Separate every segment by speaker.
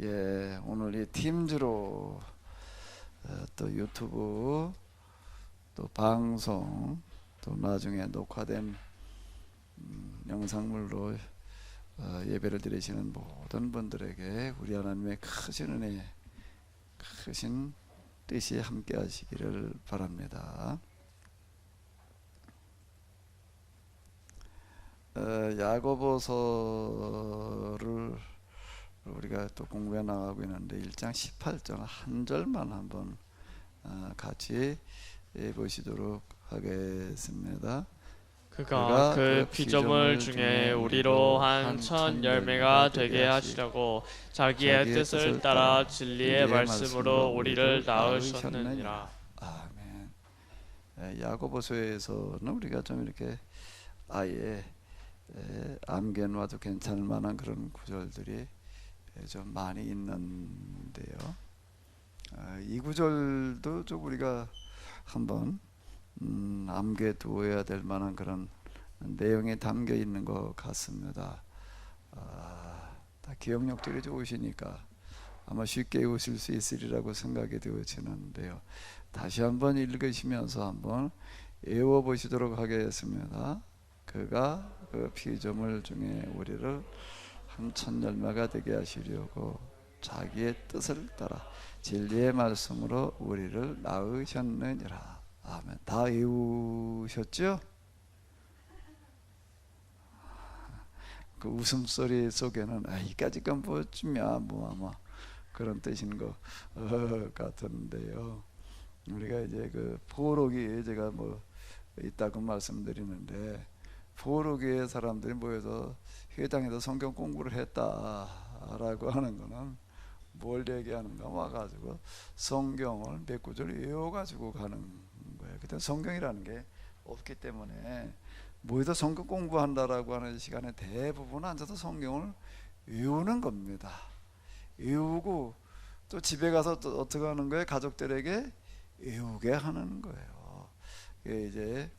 Speaker 1: 오늘 이 팀즈로 또 유튜브 또 방송 또 나중에 녹화된 영상물로 예배를 드리시는 모든 분들에게 우리 하나님의 크신 은혜, 크신 뜻이 함께 하시기를 바랍니다. 야고보서를 우리가 또 공부해 나가고 있는데 1장 18절 한 절만 한번 같이 보시도록 하겠습니다.
Speaker 2: 그가 그 피조물 중에 우리로 한 천 열매가 되게 하시려고 자기의 뜻을 따라 진리의 말씀으로 우리를 낳으셨느니라.
Speaker 1: 아멘. 야고보서에서는 우리가 좀 이렇게 아예 암기해놔도 괜찮을 만한 그런 구절들이 좀 많이 있는데요. 이 구절도 좀 우리가 한번 암기해 두어야 될 만한 그런 내용이 담겨 있는 것 같습니다. 다 기억력들이 좋으시니까 아마 쉽게 외우실 수 있으리라고 생각이 되어지는데요. 다시 한번 읽으시면서 한번 외워보시도록 하겠습니다. 그가 그 피조물 중에 우리를 한 천 열매가 되게 하시려고 자기의 뜻을 따라 진리의 말씀으로 우리를 낳으셨느니라. 아멘. 다 외우셨죠? 그 웃음소리 속에는 이까지 건 뭐쯤이야 뭐 그런 뜻인 것 같은데요. 우리가 이제 그 포로기 제가 뭐 있다고 말씀드리는데 포로기의 사람들이 모여서 회당에서 성경 공부를 했다라고 하는 거는 뭘 얘기하는가 와가지고 성경을 몇 구절 외워가지고 가는 거예요. 그때 성경이라는 게 없기 때문에 모여서 성경 공부한다라고 하는 시간에 대부분 앉아서 성경을 외우는 겁니다. 외우고 또 집에 가서 또 어떻게 하는 거예요? 가족들에게 외우게 하는 거예요. 이게 이제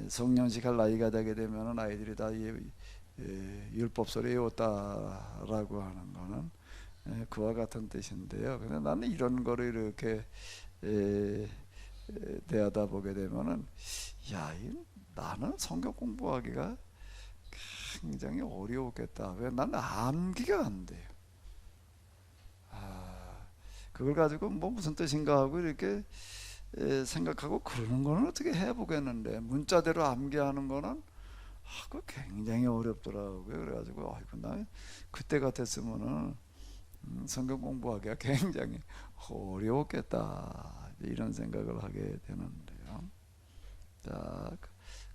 Speaker 1: 성년식 할 나이가 되게 되면 아이들이 다 율법서를 외웠다라고 하는 거는 그와 같은 뜻인데요. 근데 나는 이런 거를 이렇게 대하다 보게 되면은 나는 성경 공부하기가 굉장히 어려웠겠다. 왜? 나는 암기가 안 돼요. 그걸 가지고 뭐 무슨 뜻인가 하고 이렇게 생각하고 그러는 거는 어떻게 해보겠는데 문자대로 암기하는 거는 그거 굉장히 어렵더라고요. 그래가지고 나 그때 같았으면은 성경 공부하기가 굉장히 어려웠겠다 이런 생각을 하게 되는데요. 자,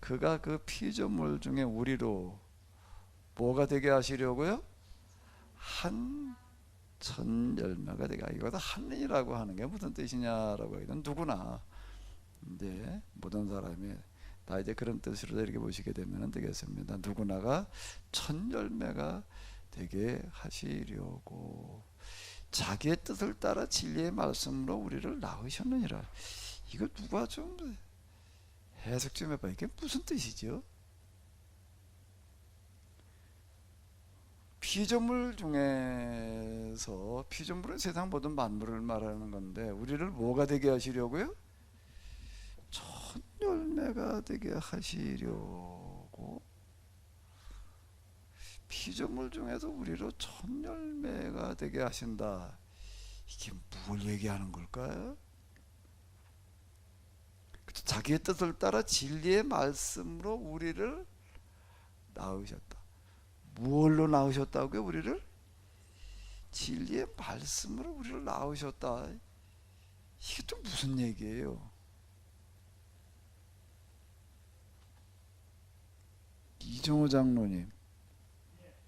Speaker 1: 그가 그 피조물 중에 우리로 뭐가 되게 하시려고요? 한 천 열매가 되게. 이거다 한이라고 하는 게 무슨 뜻이냐라고 하기는 누구나 이제 모든 사람이 다 이제 그런 뜻으로 이렇게 보시게 되면 되겠습니다. 누구나가 천 열매가 되게 하시려고 자기의 뜻을 따라 진리의 말씀으로 우리를 낳으셨느니라. 이거 누가 좀 해석 좀 해봐. 이게 무슨 뜻이죠? 피조물 중에서 피조물은 세상 모든 만물을 말하는 건데 우리를 뭐가 되게 하시려고요? 천 열매가 되게 하시려고. 피조물 중에서 우리로 천 열매가 되게 하신다. 이게 뭘 얘기하는 걸까요? 자기의 뜻을 따라 진리의 말씀으로 우리를 낳으셨다. 무엇로 낳으셨다고요? 우리를? 진리의 말씀으로 우리를 낳으셨다. 이게 또 무슨 얘기예요? 이정호 장로님,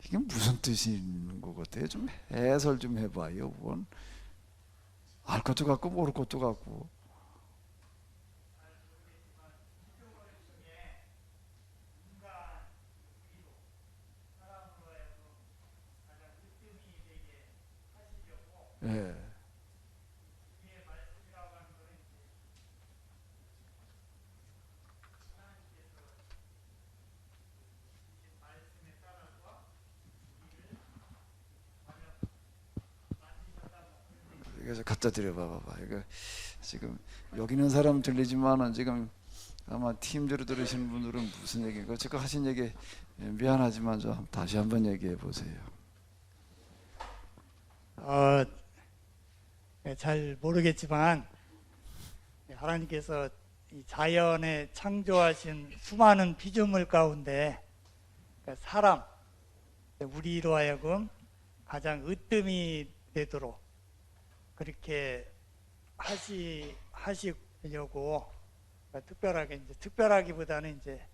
Speaker 1: 이게 무슨 뜻인 것 같아요? 좀 해설 좀 해봐요. 그건 알 것도 같고 모를 것도 같고. 예. 이거 좀 갖다 드려 봐봐. 이거 지금 여기 있는 사람 들리지만은 지금 아마 팀대로 들으시는 분들은 무슨 얘기인가? 지금 하신 얘기 미안하지만 좀 다시 한번 얘기해 보세요.
Speaker 3: 잘 모르겠지만 하나님께서 이 자연에 창조하신 수많은 피조물 가운데 사람, 우리로 하여금 가장 으뜸이 되도록 그렇게 하시려고 특별하게 이제 특별하기보다는 이제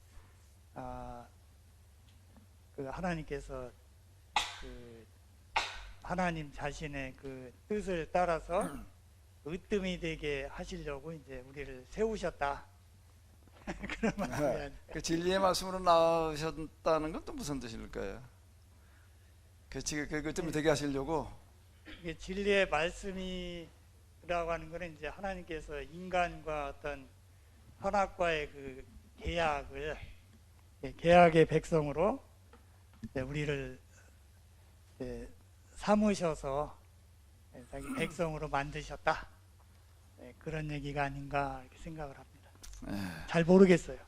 Speaker 3: 그 하나님께서 그 하나님 자신의 그 뜻을 따라서 으뜸이 되게 하시려고 이제 우리를 세우셨다. 그런 말씀이
Speaker 1: 그 진리의 말씀으로 나오셨다는 건 또 무슨 뜻일까요? 그 지금 그 으뜸이 되게 하시려고.
Speaker 3: 이게 진리의 말씀이라고 하는 거는 이제 하나님께서 인간과 어떤 선악과의 그 계약의 백성으로 우리를 삼으셔서 자기 백성으로 만드셨다. 그런 얘기가 아닌가 이렇게 생각을 합니다. 잘 모르겠어요.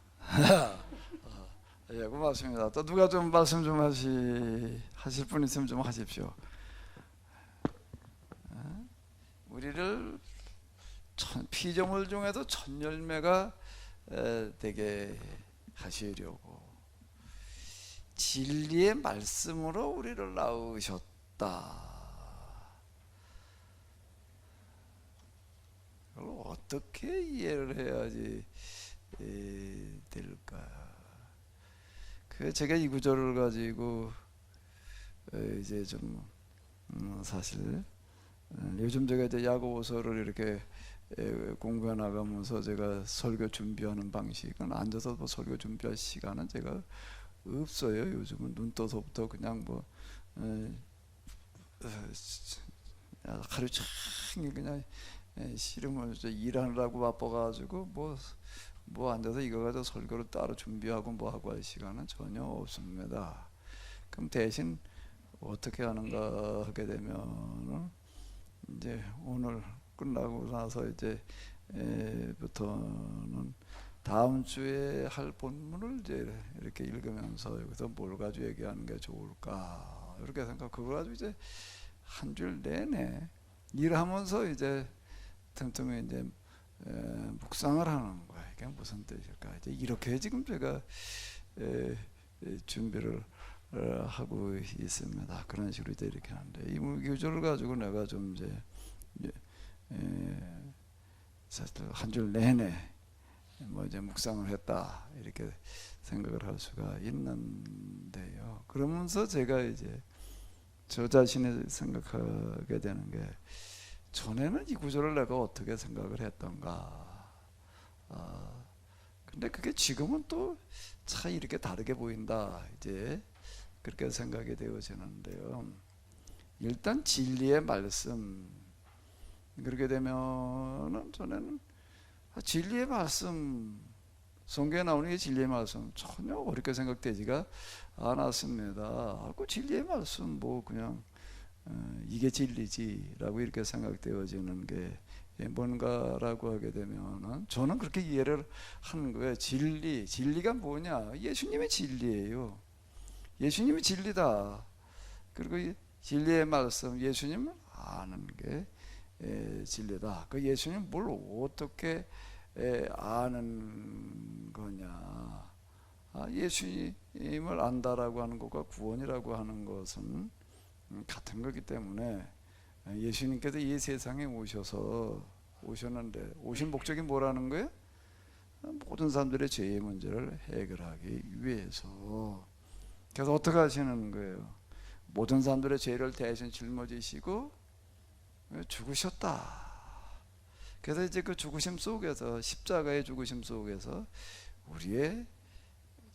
Speaker 1: 예, 고맙습니다. 또 누가 좀 말씀 좀 하실 분 있으면 좀 하십시오. 우리를 피조물 중에도 첫 열매가 되게 하시려고 진리의 말씀으로 우리를 낳으셨다. 그걸 어떻게 이해를 해야지 될까? 그 제가 이 구절을 가지고 이제 좀 사실 요즘 제가 이제 야고보서를 이렇게 공부해 나가면서 제가 설교 준비하는 방식은 앉아서 뭐 설교 준비할 시간은 제가 없어요. 요즘은 눈 떠서부터 그냥 뭐 하루 종일 그냥 싫으면 일하느라고 바빠가지고 뭐 앉아서 이거 가지고 설교를 따로 준비하고 뭐 하고 할 시간은 전혀 없습니다. 그럼 대신 어떻게 하는가 하게 되면은 이제 오늘 끝나고 나서 이제 부터는 다음 주에 할 본문을 이제 이렇게 읽으면서 여기서 뭘 가지고 얘기하는 게 좋을까 이렇게 생각. 그거 가지고 이제 한 줄 내내 일하면서 이제 틈틈이 이제 묵상을 하는 거야. 이게 무슨 뜻일까? 이제 이렇게 지금 제가 준비를 하고 있습니다. 그런 식으로 이제 이렇게 하는데 이 구절을 가지고 내가 좀 이제 사실 한 줄 내내 뭐 이제 묵상을 했다 이렇게 생각을 할 수가 있는데요. 그러면서 제가 이제 저 자신이 생각하게 되는 게 전에는 이 구절을 내가 어떻게 생각을 했던가. 근데 그게 지금은 또 차 이렇게 다르게 보인다. 이제 그렇게 생각이 되어지는데요. 일단 진리의 말씀. 그렇게 되면은 전에는 진리의 말씀, 성경에 나오는 게 진리의 말씀 전혀 어렵게 생각되지가 않았습니다. 그 진리의 말씀 뭐 그냥 이게 진리지라고 이렇게 생각되어지는 게 뭔가라고 하게 되면은 저는 그렇게 이해를 하는 거예요. 진리가 뭐냐? 예수님이 진리예요. 예수님이 진리다. 그리고 진리의 말씀, 예수님을 아는 게 진리다. 그 예수님 뭘 어떻게 아는 거냐? 예수님을 안다라고 하는 것과 구원이라고 하는 것은 같은 거기 때문에 예수님께서 이 세상에 오셨는데 오신 목적이 뭐라는 거예요? 모든 사람들의 죄의 문제를 해결하기 위해서. 그래서 어떻게 하시는 거예요? 모든 사람들의 죄를 대신 짊어지시고 죽으셨다. 그래서 이제 그 죽으심 속에서 십자가의 죽으심 속에서 우리의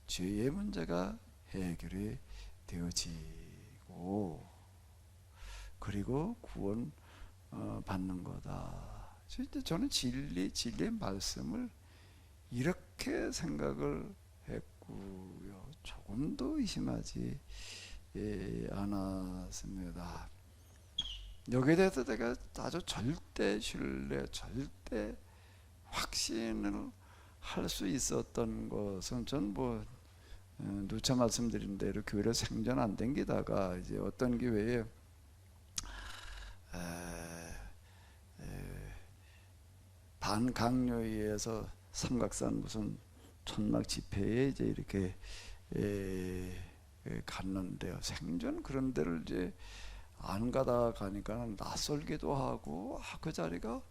Speaker 1: 죄의 문제가 해결이 되어지고 그리고 구원 받는 거다. 저는 진리의 말씀을 이렇게 생각을 했고요. 조금도 의심하지 않았습니다. 여기에 대해서 내가 아주 절대 신뢰, 절대 확신을 할 수 있었던 것은 전 뭐 누차 말씀드린 대로 교회를 생전 안 댕기다가 이제 어떤 교회에 반강요위에서 삼각산 무슨 천막 집회에 이제 이렇게 갔는데요. 생전 그런 데를 이제 안 가다 가니까 낯설기도 하고 그 자리가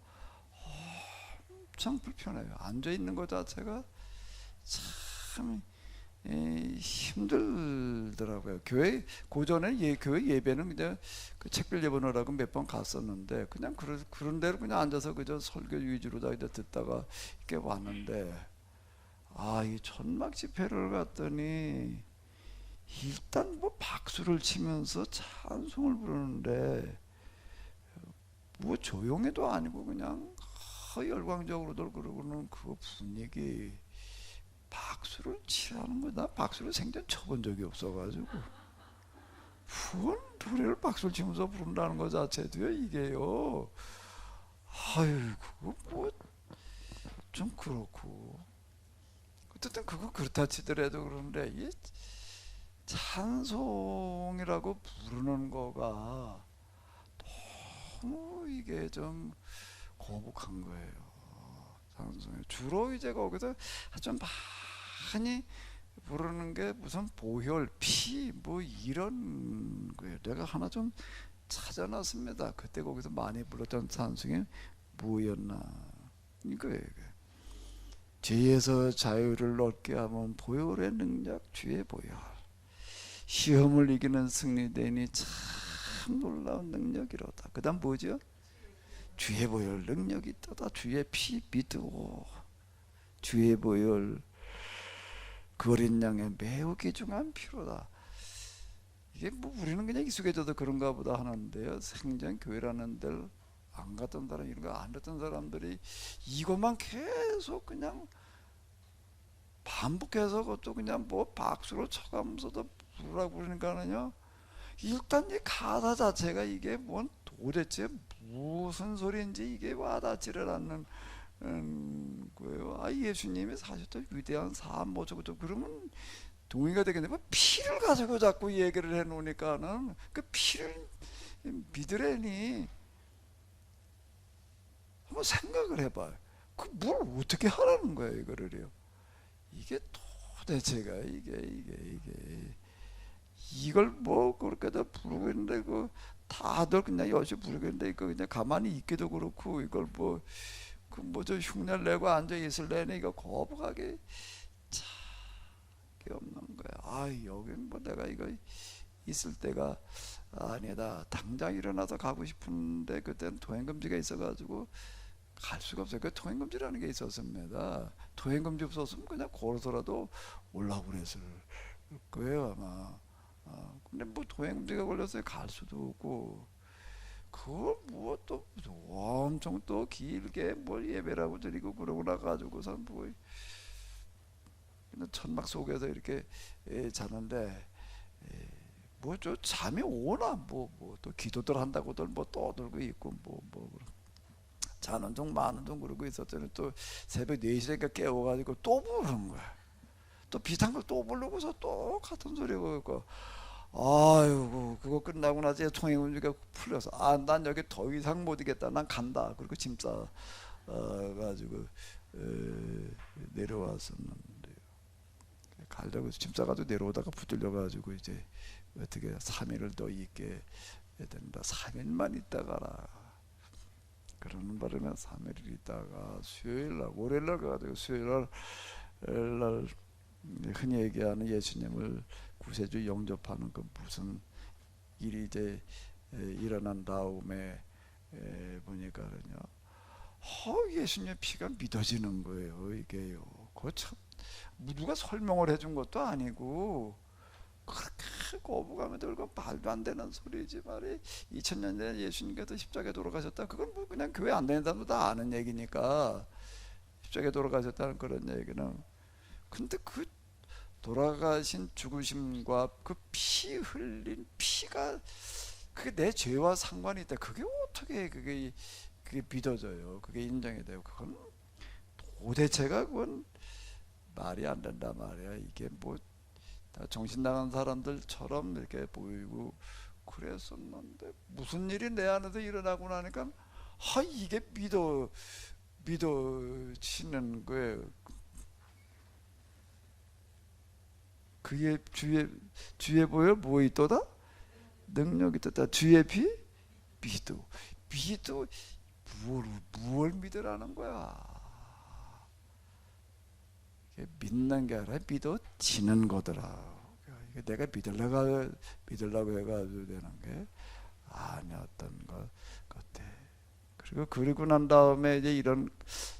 Speaker 1: 엄청 불편해요. 앉아 있는 것 자체가 참 힘들더라고요. 교회 고전에 교회 예배는 그냥 그 책별 예배하라고 몇 번 갔었는데 그냥 그런 대로 그냥 앉아서 그저 설교 위주로 다 듣다가 이렇게 왔는데 이 천막 집회를 갔더니 일단 뭐 박수를 치면서 찬송을 부르는데 뭐 조용해도 아니고 그냥 열광적으로들 그러고는 그 분위기 박수를 치라는 거다. 박수를 생전 쳐본 적이 없어가지고 후원 노래를 박수를 치면서 부른다는 것 자체도요 이게요 그거 뭐 좀 그렇고 어쨌든 그거 그렇다 치더라도 그런데 이 찬송이라고 부르는 거가 너무 이게 좀 거북한 거예요. 찬송에 주로 이제 거기서 좀 많이 부르는 게 무슨 보혈, 피 뭐 이런 거예요. 내가 하나 좀 찾아놨습니다. 그때 거기서 많이 불렀던 찬송이 뭐였나 이거예요. 죄에서 자유를 얻게 하면 보혈의 능력, 주의 보혈. 시험을 이기는 승리되니 참 놀라운 능력이로다. 그 다음 뭐죠? 주의 보혈 능력이 있다. 주의 피 믿고 주의 보혈 그 어린 양의 매우 귀중한 피로다. 이게 뭐 우리는 그냥 익숙해져도 그런가 보다 하는데요. 생전 교회라는 데를 안 갔던 사람, 이런 거 안 했던 사람들이 이것만 계속 그냥 반복해서 그것도 그냥 뭐 박수로 쳐가면서도 부르라고 그러니까는요. 일단 이 가사 자체가 이게 뭔 도대체 무슨 소리인지 이게 와닿지를 않는 거예요. 예수님이 사셨던 위대한 삶 뭐 저거 그러면 동의가 되겠는데 피를 가지고 자꾸 얘기를 해놓으니까는 그 피를 믿으려니 한번 생각을 해봐요. 그 뭘 어떻게 하라는 거예요 이거를요. 이게 도대체가 이걸 뭐 그렇게도 부르고 있는데 그 다들 그냥 열심히 부르고 있는데 이거 그냥 가만히 있기도 그렇고 이걸 뭐 그 뭐저 흉내를 내고 앉아 있을래니 이거 거북하게 참게 없는 거야. 여긴 뭐 내가 이거 있을 때가 아니다. 당장 일어나서 가고 싶은데 그때는 통행금지가 있어가지고 갈 수가 없어요. 그 통행금지라는 게 있었습니다. 통행금지 없었으면 그냥 걸어서라도 올라오고 그랬을 거예요 아마. 근데 뭐 통행금지가 걸려서 갈 수도 없고 그걸 뭐 또 엄청 또 길게 뭘 예배라고 드리고 그러고 나가지고서 뭐 천막 속에서 이렇게 자는데 뭐 저 잠이 오나 뭐 또 기도들 한다고들 뭐 떠들고 있고 뭐 자는 중 마는 중 그러고 있었더니 또 새벽 4시니까 깨워가지고 또 부르는 거야. 또 비슷한 걸 또 부르고서 또 같은 소리고 있고 그거 끝나고 나서 통행금지가 풀려서 난 여기 더 이상 못 이겠다. 난 간다. 그리고 짐 싸 가지고 내려왔었는데 가려고 짐 싸가지고 내려오다가 붙들려 가지고 이제 어떻게 3일을 더 있게 된다. 3일만 있다가라. 그러는 바람에 3일을 있다가 수요일날 월요일날 가가지고 수요일날 흔히 얘기하는 예수님을 구세주 영접하는 그 무슨 일이 이제 일어난 다음에 보니까는요. 예수님의 피가 믿어지는 거예요. 이게요. 그거 참 누가 설명을 해준 것도 아니고 그렇게 거부감에 들고 말도 안 되는 소리지 말이 2000년 전에 예수님께서 십자가에 돌아가셨다. 그건 뭐 그냥 교회 안 다니는 사람도 다 아는 얘기니까 십자가에 돌아가셨다는 그런 얘기는. 근데 그 돌아가신 죽으심과 그 피 흘린 피가 그게 내 죄와 상관이 있다. 그게 어떻게 그게 믿어져요? 그게 인정이 돼요? 그건 도대체가 그건 말이 안 된다 말이야. 이게 뭐 다 정신 나간 사람들처럼 이렇게 보이고 그랬었는데 무슨 일이 내 안에서 일어나고 나니까 이게 믿어지는 거예요. 그게 주에 보여 뭐 있도다? 능력이 있다. 주의 비 믿어 무얼 믿으라는 거야. 이게 믿는 게 아니라 믿어지는 거더라. 이게 내가 믿으려고 해가지고 되는 게 아니었던 것 같아. 그리고 난 다음에 이제 이런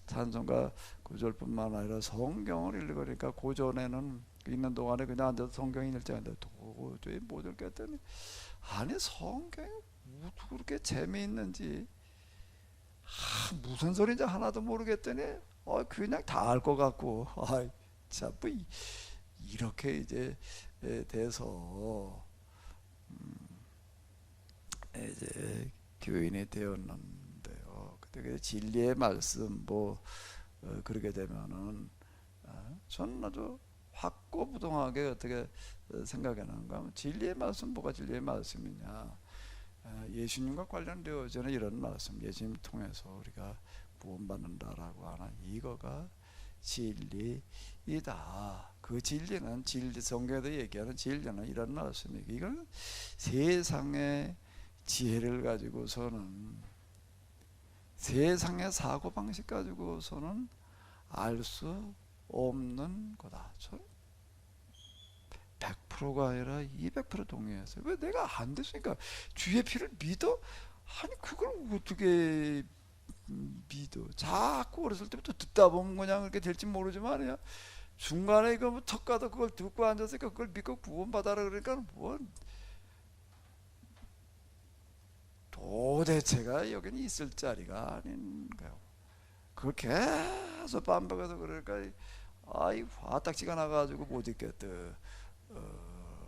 Speaker 1: 찬송가 구절뿐만 아니라 성경을 읽으니까 고전에는 있는 동안에 그냥 앉아서 성경 읽을 때 도저히 못 읽겠더니 아니 성경이 그렇게 재미있는지 무슨 소리인지 하나도 모르겠더니 그냥 다 알 것 같고 참 뭐 이렇게 이제 돼서 이제 교인이 되었는데요. 그때 진리의 말씀 그렇게 되면은 저는 아주 확고부동하게 어떻게 생각하는가 하면 진리의 말씀 뭐가 진리의 말씀이냐, 예수님과 관련되어지는 이런 말씀, 예수님 통해서 우리가 구원받는다라고 하는 이거가 진리이다. 그 진리는 성경에도 얘기하는 진리는 이런 말씀이고, 이건 세상의 지혜를 가지고서는, 세상의 사고방식 가지고서는 알 수 없는 거다. 저는 100%가 아니라 200% 동의했어요. 왜 내가 안 됐으니까 주의 피를 믿어? 아니 그걸 어떻게 믿어? 자꾸 어렸을 때부터 듣다 보면 그냥 그렇게 될지 모르지만 말이야. 중간에 이거 뭐 턱가도 그걸 듣고 앉았으니까 그걸 믿고 구원받아라 그러니까 뭔 도대체가 여기는 있을 자리가 아닌 거예요. 그걸 계속 반복해서 그러니까 화딱지가 나가지고 못 있겠다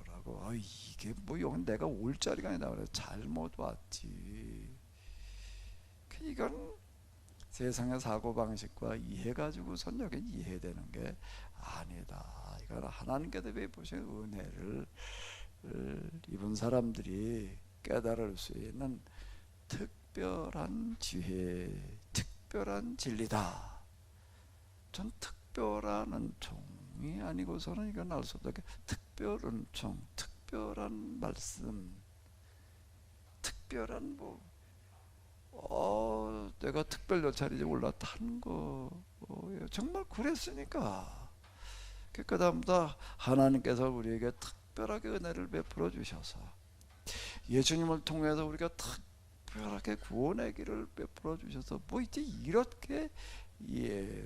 Speaker 1: 라고. 이게 뭐 여기 내가 올 자리가 아니다. 그래 잘못 왔지. 이건 세상의 사고방식과 이해 가지고선 여기 이해되는 게 아니다. 이건 하나님께서 베푸신 은혜를 입은 사람들이 깨달을 수 있는 특별한 지혜, 특별한 진리다. 전 특별한 은총이 아니고서는 이건 알 수 없다. 특별 은총, 특별한 말씀, 특별한 내가 특별 여차리에 올라탄 거 정말 그랬으니까. 그다음부터 하나님께서 우리에게 특별하게 은혜를 베풀어 주셔서 예수님을 통해서 우리가 특별하게 구원의 길을 베풀어 주셔서 이제 이렇게 이해를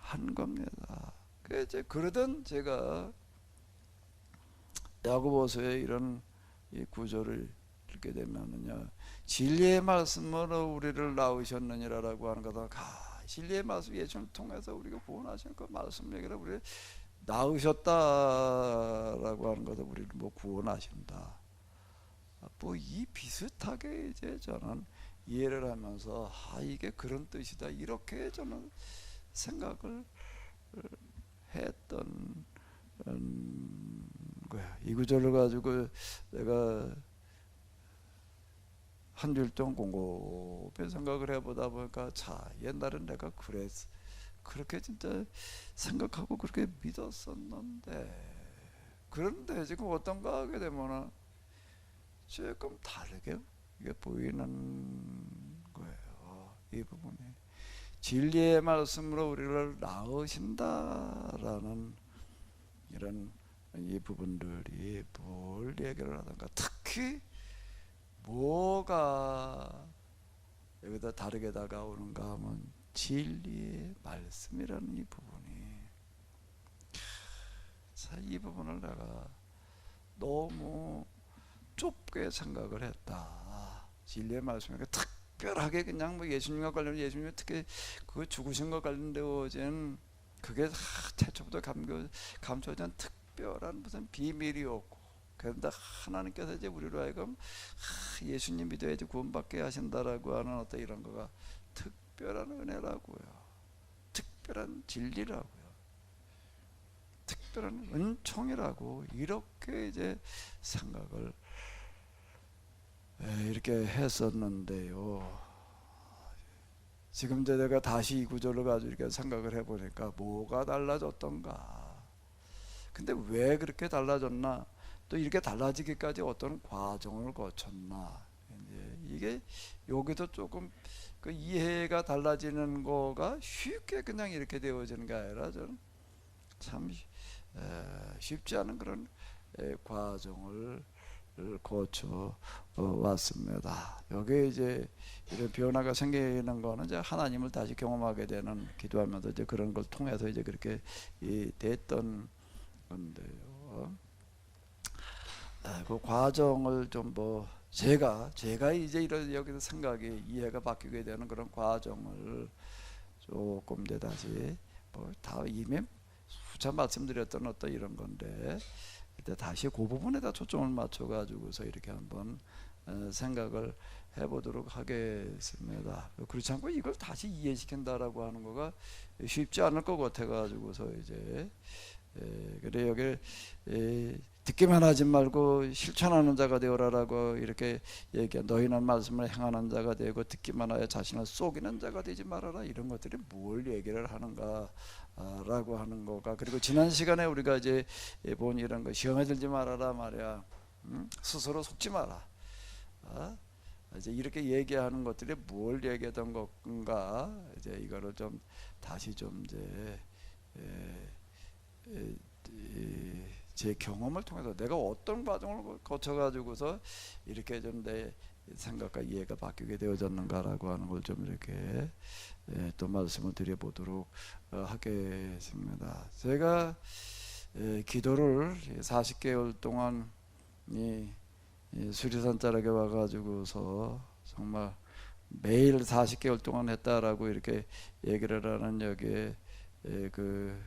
Speaker 1: 한 겁니다. 이제 그러던 제가 야고보서의 이런 이 구절을 읽게 되면은요, 진리의 말씀으로 우리를 낳으셨느니라라고 하는 것은 진리의 말씀, 예수님을 통해서 우리가 구원하신 그 말씀 얘기를 우리 낳으셨다라고 하는 것은 우리를 구원하신다. 이 비슷하게 이제 저는 이해를 하면서 이게 그런 뜻이다 이렇게 저는 생각을 했던 거야. 이 구절을 가지고 내가 한 주일 동안 곰곰이 생각을 해보다 보니까 옛날엔 내가 그렇게 진짜 생각하고 그렇게 믿었었는데, 그런데 지금 어떤가 하게 되면은 조금 다르게 이게 보이는 거예요. 이 부분이 진리의 말씀으로 우리를 낳으신다라는 이런 이 부분들이 뭘 얘기를 하던가, 특히 뭐가 여기다 다르게 다가오는가 하면 진리의 말씀이라는 이 부분이, 이 부분을 내가 너무 좁게 생각을 했다. 진리의 말씀이 특별하게 그냥 예수님과 관련, 예수님이 특히 그 죽으신 것 관련되어진 그게 최초부터 감춰진 특별한 무슨 비밀이었고, 그런데 하나님께서 이제 우리로 하여금 예수님 믿어야지 구원받게 하신다라고 하는 어떤 이런 거가 특별한 은혜라고요. 특별한 진리라고요. 특별한 은총이라고 이렇게 이제 생각을 이렇게 했었는데요. 지금 이제 내가 다시 이 구절을 가지고 이렇게 생각을 해보니까 뭐가 달라졌던가. 근데 왜 그렇게 달라졌나? 또 이렇게 달라지기까지 어떤 과정을 거쳤나? 이게 여기도 조금 그 이해가 달라지는 거가 쉽게 그냥 이렇게 되어지는 게 아니라 저는 참 쉽지 않은 그런 과정을 거쳐 왔습니다. 여기 이제 이런 변화가 생기는 거는 이제 하나님을 다시 경험하게 되는 기도하면서 이제 그런 걸 통해서 이제 그렇게 됐던 건데요. 그 과정을 좀 뭐 제가 이제 이런 여기서 생각이 이해가 바뀌게 되는 그런 과정을 조금 이제 다시 뭐 다 이미 수차 말씀드렸던 어떤 이런 건데 이제 다시 그 부분에다 초점을 맞춰 가지고서 이렇게 한번 생각을 해보도록 하겠습니다. 그렇지 않고 이걸 다시 이해시킨다라고 하는 거가 쉽지 않을 것 같아 가지고서 이제 그래 여기 듣기만 하지 말고 실천하는 자가 되어라라고 이렇게 얘기한 너희는 말씀을 행하는 자가 되고 듣기만 하여 자신을 속이는 자가 되지 말아라. 이런 것들이 뭘 얘기를 하는가 라고 하는 거가. 그리고 지난 시간에 우리가 이제 본 이런 거 시험에 들지 말아라 말이야. 스스로 속지 마라. 이제 이렇게 얘기하는 것들이 뭘 얘기하던 건가. 이제 이거를 좀 다시 좀 이제 제 경험을 통해서 내가 어떤 과정을 거쳐 가지고서 이렇게 좀 내 생각과 이해가 바뀌게 되어졌는가라고 하는 걸 좀 이렇게 또 말씀을 드려보도록 하겠습니다. 제가 기도를 40개월 동안 이 수리산 자락에 와가지고서 정말 매일 40개월 동안 했다라고 이렇게 얘기를 하는 여기에 그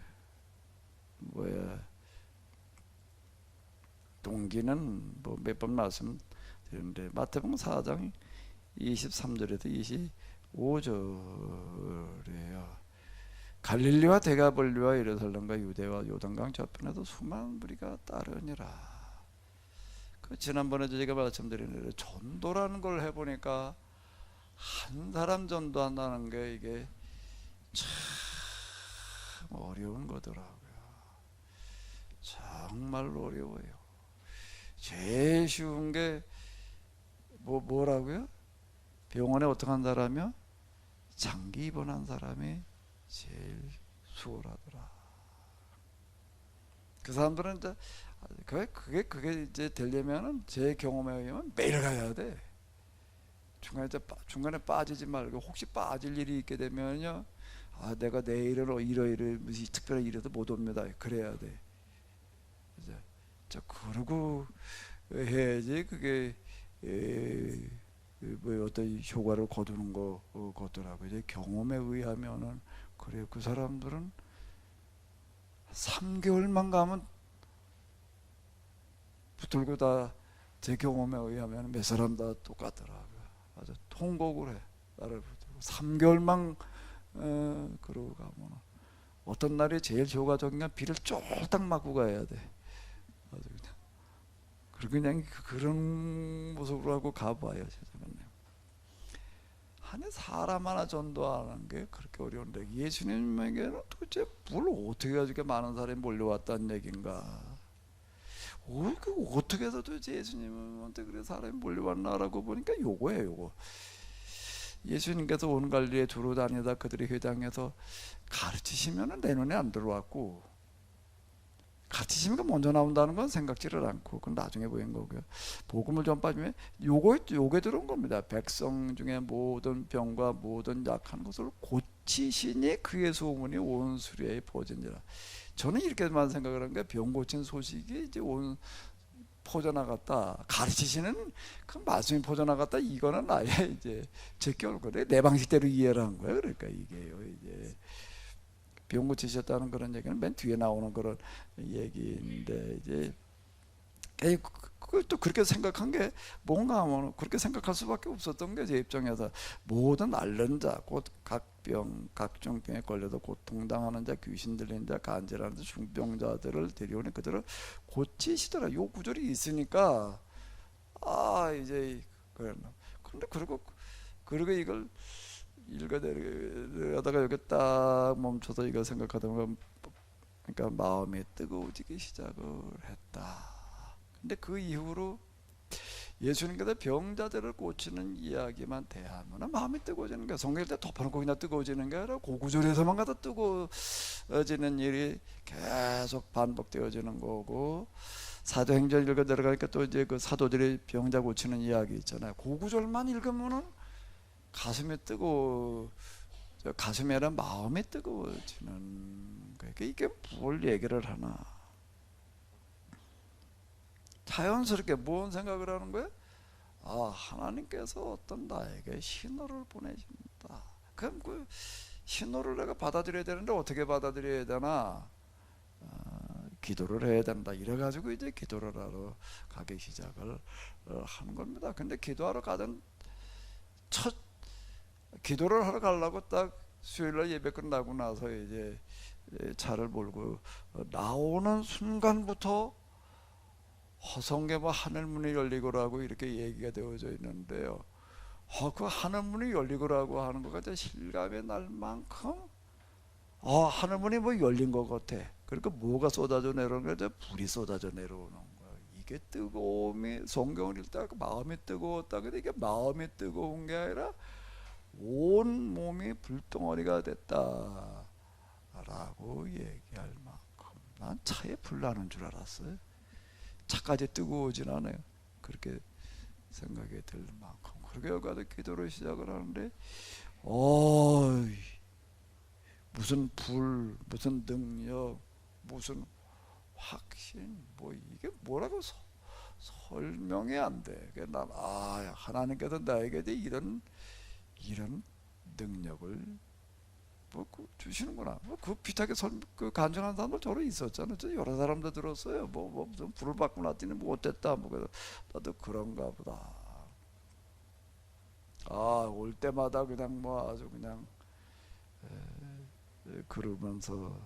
Speaker 1: 동기는 뭐 몇 번 말씀드렸는데 마태복음 4장 23절에서 25절이에요. 갈릴리와 데가볼리와 예루살렘과 유대와 요단강 저편에도 수많은 무리가 따르니라. 그 지난번에 제가 말씀드린 대로 전도라는 걸 해보니까 한 사람 전도한다는 게 이게 참 어려운 거더라고요. 정말로 어려워요. 제일 쉬운 게 뭐라고요? 병원에 어떻게 한 사람이요? 장기 입원한 사람이 제일 수월하더라. 그 사람들은 이제 그게 이제 되려면은 제 경험에 의하면 매일 가야 돼. 중간에 빠지지 말고 혹시 빠질 일이 있게 되면요, 내가 내일은 이러이러 무슨 특별한 일에도 못 옵니다. 그래야 돼. 그러고 해야지 그게 뭐 어떤 효과를 거두는 거 같더라고요. 이제 경험에 의하면은 그래요. 그 사람들은 3개월만 가면 붙들고 다 제 경험에 의하면 몇 사람 다 똑같더라고요. 아주 통곡을 해. 나를 붙들고 3개월만 그러고 가면 어떤 날이 제일 효과적인가 비를 쫄딱 맞고 가야 돼. 아주 그냥 그런 모습으로 하고 가봐요. 세상은. 아니 사람 하나 전도하는 게 그렇게 어려운데 예수님에게는 도대체 뭘 어떻게 가지고 많은 사람이 몰려왔다는 얘긴가? 어떻게 해서 도대체 예수님한테 그래 사람이 몰려왔나라고 보니까 요거예요. 요거. 예수님께서 온 갈릴리에 두루 다니다 그들의 회당에서 가르치시면은 내 눈에 안 들어왔고, 가르치시면 먼저 나온다는 건 생각지를 않고 그건 나중에 보인 거고요. 복음을 전파하면 요게 들어온 겁니다. 백성 중에 모든 병과 모든 약한 것을 고치시니 그의 소문이 온 수리에 퍼진지라. 저는 이렇게만 생각을 한 게 병 고친 소식이 이제 온 퍼져나갔다. 가르치시는 그 말씀이 퍼져나갔다. 이거는 아예 이제 제껴올 거래. 내 방식대로 이해를 한 거예요. 그러니까 이게요. 이제 병 고치셨다는 그런 얘기는 맨 뒤에 나오는 그런 얘기인데 이제 그걸 또 그렇게 생각한 게 뭔가 하면 그렇게 생각할 수밖에 없었던 게 제 입장에서 모든 앓는 자, 곧 각병, 각종 병에 걸려도 고통당하는 자, 귀신 들린 자, 간질하는 자, 중병자들을 데려오니 그들을 고치시더라. 요 구절이 있으니까 이제 그런데 그리고 이걸 읽어내려다가 여기 딱 멈춰서 이걸 생각하다 보면 그러니까 마음이 뜨거워지기 시작을 했다. 근데 그 이후로 예수님께서 병자들을 고치는 이야기만 대하면 마음이 뜨거워지는 거야. 성경일 때 덮어놓고 그냥 뜨거워지는 게 아니라 그 구절에서만 가다 뜨거워지는 일이 계속 반복되어지는 거고, 사도행전 읽어 내려가니까 또 이제 그 사도들이 병자 고치는 이야기 있잖아요. 그 구절만 읽으면은 가슴이 가슴이 아니라 마음이 뜨거워지는 거예요. 이게 뭘 얘기를 하나? 자연스럽게 뭔 생각을 하는 거예요? 하나님께서 어떤 나에게 신호를 보내신다. 그럼 그 신호를 내가 받아들여야 되는데 어떻게 받아들여야 되나? 기도를 해야 된다. 이래가지고 이제 기도를 하러 가기 시작을 하는 겁니다. 근데 기도하러 가던 기도를 하러 가려고 딱 수요일날 예배 끝나고 나서 이제 차를 몰고 나오는 순간부터 허성에 하늘문이 열리고라고 이렇게 얘기가 되어져 있는데요. 그 하늘문이 열리고라고 하는 거가 이제 실감이 날 만큼 하늘문이 뭐 열린 것 같아. 그러니까 뭐가 쏟아져 내려오는 거야? 불이 쏟아져 내려오는 거야. 이게 뜨거움이, 성경을 읽다가 마음이 뜨거웠다. 근데 이게 마음이 뜨거운 게 아니라 온 몸이 불덩어리가 됐다 라고 얘기할 만큼. 난 차에 불 나는 줄 알았어요. 차까지 뜨거워진 않아요. 그렇게 생각이 들 만큼. 그렇게 여기서 기도를 시작을 하는데 무슨 불, 무슨 능력, 무슨 확신, 뭐 이게 뭐라고 설명이 안 돼. 난 하나님께서 나에게 이런 능력을 주시는구나. 그 비슷하게 간증한 사람들 저로 있었잖아요. 여러 사람들 들었어요. 무슨 불을 받고 났더니 뭐 어땠다. 그래서 나도 그런가 보다. 올 때마다 그냥 아주 그냥 그러면서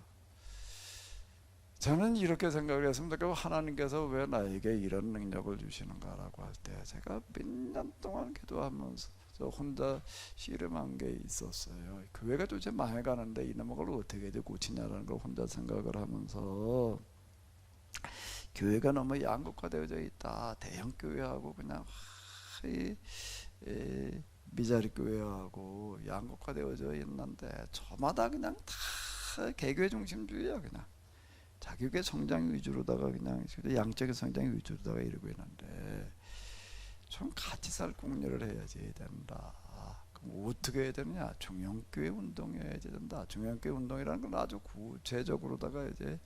Speaker 1: 저는 이렇게 생각을 했습니다. 하나님께서 왜 나에게 이런 능력을 주시는가라고 할 때 제가 몇 년 동안 기도하면서 혼자 씨름한 게 있었어요. 교회가 도대체 망해가는데 이놈의 걸 어떻게 고치냐라는 걸 혼자 생각을 하면서, 교회가 너무 양극화되어져 있다. 대형 교회하고 그냥 미자리 교회하고 양극화되어져 있는데 저마다 그냥 다 개교회 중심주의야. 그냥 자기의 성장 위주로다가 그냥 양적인 성장 위주로다가 이러고 있는데 좀 같이 살 공유를 해야지 된다. 그럼 어떻게 해야 되느냐? 중형교회 운동해야 된다. 중형교회 운동이라는 건 아주 구체적으로다가 이제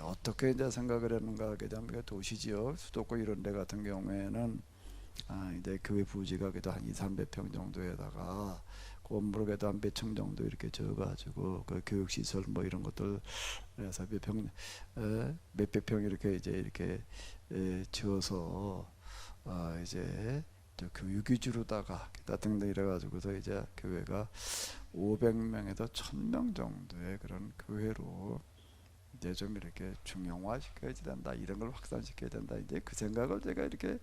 Speaker 1: 어떻게 이제 생각을 했는가 하게 되면 도시지역 수도권 이런 데 같은 경우에는 이제 교회 부지가 그래도 한 200~300평 정도에다가 건물을 그래도 한 몇 층 정도 이렇게 지어가지고 그 교육시설 뭐 이런 것들 해서 몇백 평 이렇게 지어서 이제 교육 위주로다가 기타 등등 이래가지고서 이제 교회가 500명에서 1000명 정도의 그런 교회로 이제 좀 이렇게 중형화시켜야 된다. 이런 걸 확산시켜야 된다. 이제 그 생각을 제가 이렇게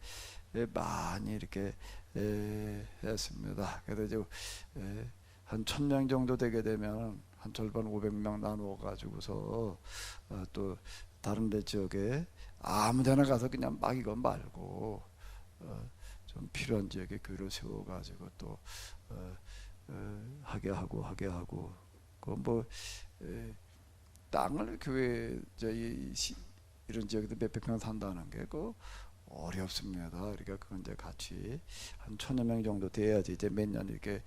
Speaker 1: 많이 이렇게 했습니다. 그래서 이제 한 1000명 정도 되게 되면 한 절반 500명 나누어 가지고서 또 다른 데 지역에 아무데나 가서 그냥 막 이거 말고 좀 필요한 지역에 교회를 세워 가지고 또 하게 하고 그 땅을 교회 이런 지역에도 몇백 평 산다는 게 어렵습니다. 그러니까 그건 이제 같이 한 1000여 명 정도 돼야지 이제 몇 년 이렇게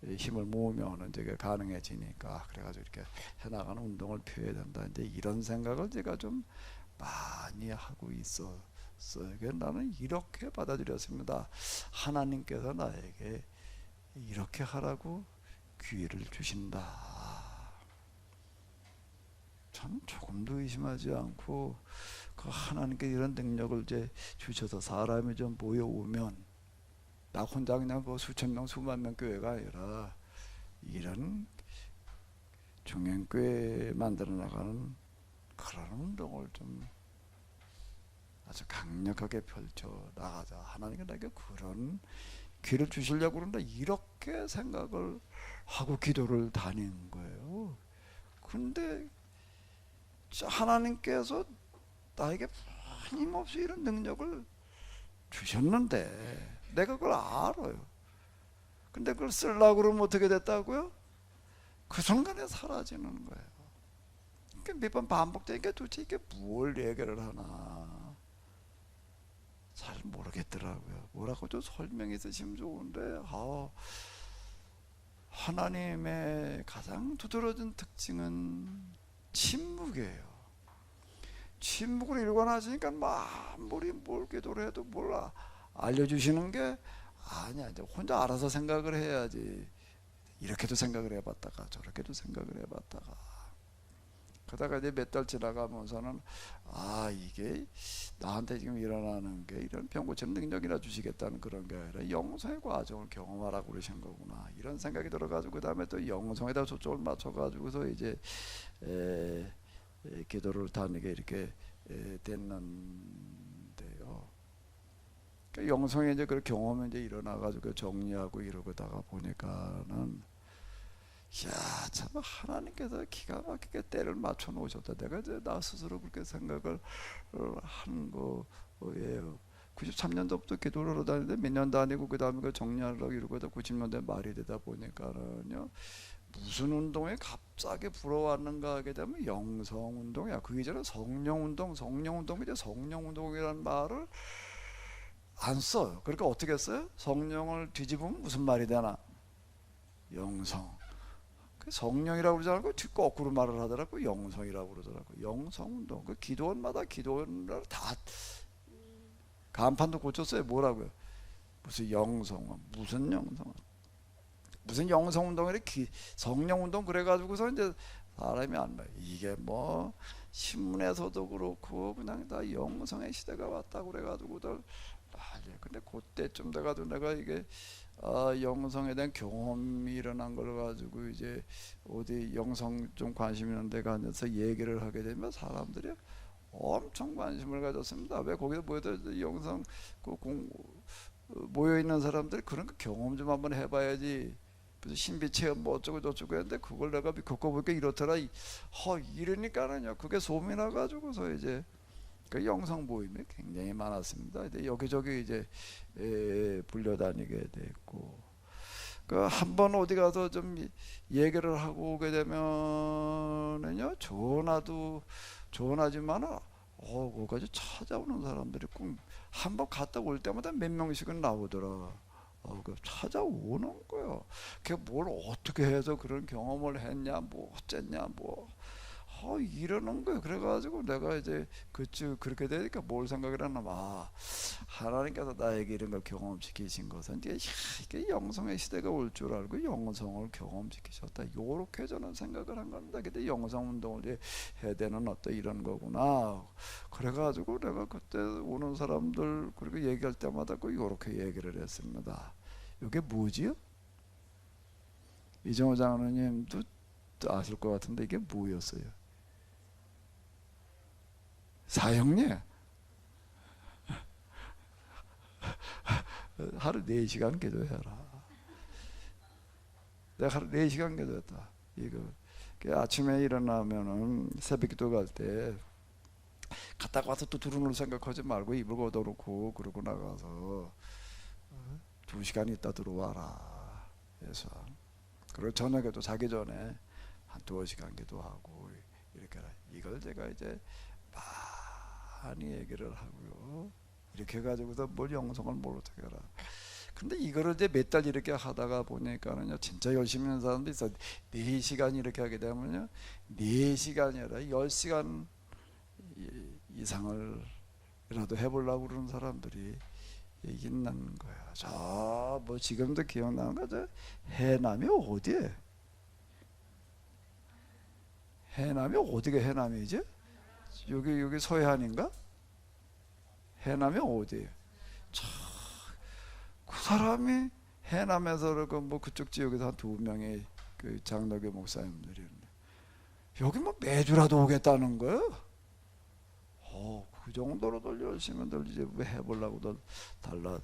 Speaker 1: 힘을 모으면 이제 가능해지니까, 그래가지고 이렇게 해나가는 운동을 펴야 된다. 이제 이런 생각을 제가 좀 많이 하고 있었어요. 나는 이렇게 받아들였습니다. 하나님께서 나에게 이렇게 하라고 기회를 주신다. 참 조금도 의심하지 않고 그 하나님께 이런 능력을 이제 주셔서 사람이 좀 모여오면 나 혼자 그냥 뭐 수천 명 수만 명 교회가 아니라 이런 중형교회 만들어 나가는 그런 운동을 좀 아주 강력하게 펼쳐 나가자. 하나님께 나에게 그런 기회를 주시려고 그런다. 이렇게 생각을 하고 기도를 다닌 거예요. 근데 하나님께서 나에게 끊임없이 이런 능력을 주셨는데 내가 그걸 알아요. 근데 그걸 쓰려고 그러면 어떻게 됐다고요? 그 순간에 사라지는 거예요. 몇 번 반복되니까 도대체 이게 뭘 얘기를 하나 잘 모르겠더라고요. 뭐라고 좀 설명해 주시면 좋은데 하나님의 가장 두드러진 특징은 침묵이에요. 침묵을 일관하시니까 아무리 뭘 기도를 해도 뭘 알려주시는 게 아니야. 이제 혼자 알아서 생각을 해야지. 이렇게도 생각을 해봤다가 저렇게도 생각을 해봤다가 그러다가 이제 몇 달 지나가면서는 이게 나한테 지금 일어나는 게 이런 병 고치는 능력이나 주시겠다는 그런 게 아니라 영성의 과정을 경험하라고 그러신 거구나 이런 생각이 들어가지고 그 다음에 또 영성에다 초점을 맞춰가지고서 이제 기도를 다니게 이렇게 됐는데요. 그러니까 영성에 이제 그 경험이 이제 일어나가지고 정리하고 이러다가 보니까는 참 하나님께서 기가 막히게 때를 맞춰 놓으셨다. 내가 이제 나 스스로 그렇게 생각을 한 거예요. 93년도부터 기도를 다니는데 몇 년 다니고 그 다음에 정리하려고 이러고다 90년대 말이 되다 보니까는요. 무슨 운동에 갑자기 불어왔는가 하게 되면 영성 운동이야. 그 이전에 성령 운동, 이제 성령 운동이라는 말을 안 써요. 그러니까 어떻게 써요? 성령을 뒤집으면 무슨 말이 되나? 영성. 성령이라고 그러지 않고 거꾸로 말을 하더라고. 영성이라고 그러더라고. 영성운동. 그 기도원마다 기도원을 다 간판도 고쳤어요. 뭐라고요? 무슨 영성, 무슨 영성, 무슨 영성운동이래. 성령운동 그래가지고서 이제 사람이 안 봐요. 이게 뭐 신문에서도 그렇고 그냥 다 영성의 시대가 왔다고 그래가지고들 난리. 근데 그때쯤 돼가지고 내가 이게 영성에 대한 경험이 일어난 걸 가지고 이제 어디 영성 좀 관심 있는 데 가서 얘기를 하게 되면 사람들이 엄청 관심을 가졌습니다. 왜 거기서 모여서 영성 모여 있는 사람들이 그런 거 경험 좀 한번 해봐야지. 그래서 신비 체험 뭐 어쩌고 저쩌고 했는데 그걸 내가 겪어보니까 이렇더라. 이러니까는요. 그게 소문이 나가지고서 이제 그 영성 모임이 굉장히 많았습니다. 여기저기 이제 불려다니게 됐고, 그 한 번 어디 가서 좀 얘기를 하고 오게 되면은요, 전화지만은 거기까지 찾아오는 사람들이 꼭 한 번 갔다 올 때마다 몇 명씩은 나오더라. 찾아오는 거예요. 그게 뭘 어떻게 해서 그런 경험을 했냐, 뭐 어쨌냐, 뭐. 이러는 거예요. 그래가지고 내가 이제 그렇게 되니까 뭘 생각을 하나 하나님께서 나에게 이런 걸 경험시키신 것은 이제 이게 영성의 시대가 올 줄 알고 영성을 경험시키셨다. 요렇게 저는 생각을 한 겁니다. 근데 영성 운동을 이제 해야 되는 어떤 이런 거구나. 그래가지고 내가 그때 오는 사람들 그리고 얘기할 때마다 요렇게 얘기를 했습니다. 이게 뭐지요? 이정호 장로님도 아실 것 같은데 이게 뭐였어요? 사형리. 하루 4시간 기도해라. 내가 하루 4시간 기도했다. 이거 아침에 일어나면은 새벽 기도 갈 때 갔다가 와서 또 들어놓을 생각하지 말고 이불 걷어놓고 그러고 나가서 2시간 있다 들어와라. 그래서 그리고 저녁에도 자기 전에 한 2시간 기도하고 이렇게 이걸 제가 이제 많이 얘기를 하고요. 이렇게 해가지고서 뭘 영성을 뭘 어떻게 해라. 근데 이거를 이제 몇 달 이렇게 하다가 보니까는요, 진짜 열심히 하는 사람도 있어. 4시간 이렇게 하게 되면요, 4시간이 아니라 10시간 이상을라도 해보려고 그러는 사람들이 있는 거야. 뭐 지금도 기억나는 거죠? 해남이 어디에? 해남이 어디가 해남이지? 여기 서해안인가? 해남이 어디예요? 그 사람이 해남에서 뭐 그쪽 지역에서 한 2명의 그 장로교 목사님들이었는데 여기 뭐 매주라도 오겠다는 거예요. 그 정도로들 열심히들 이제 해보려고들 달라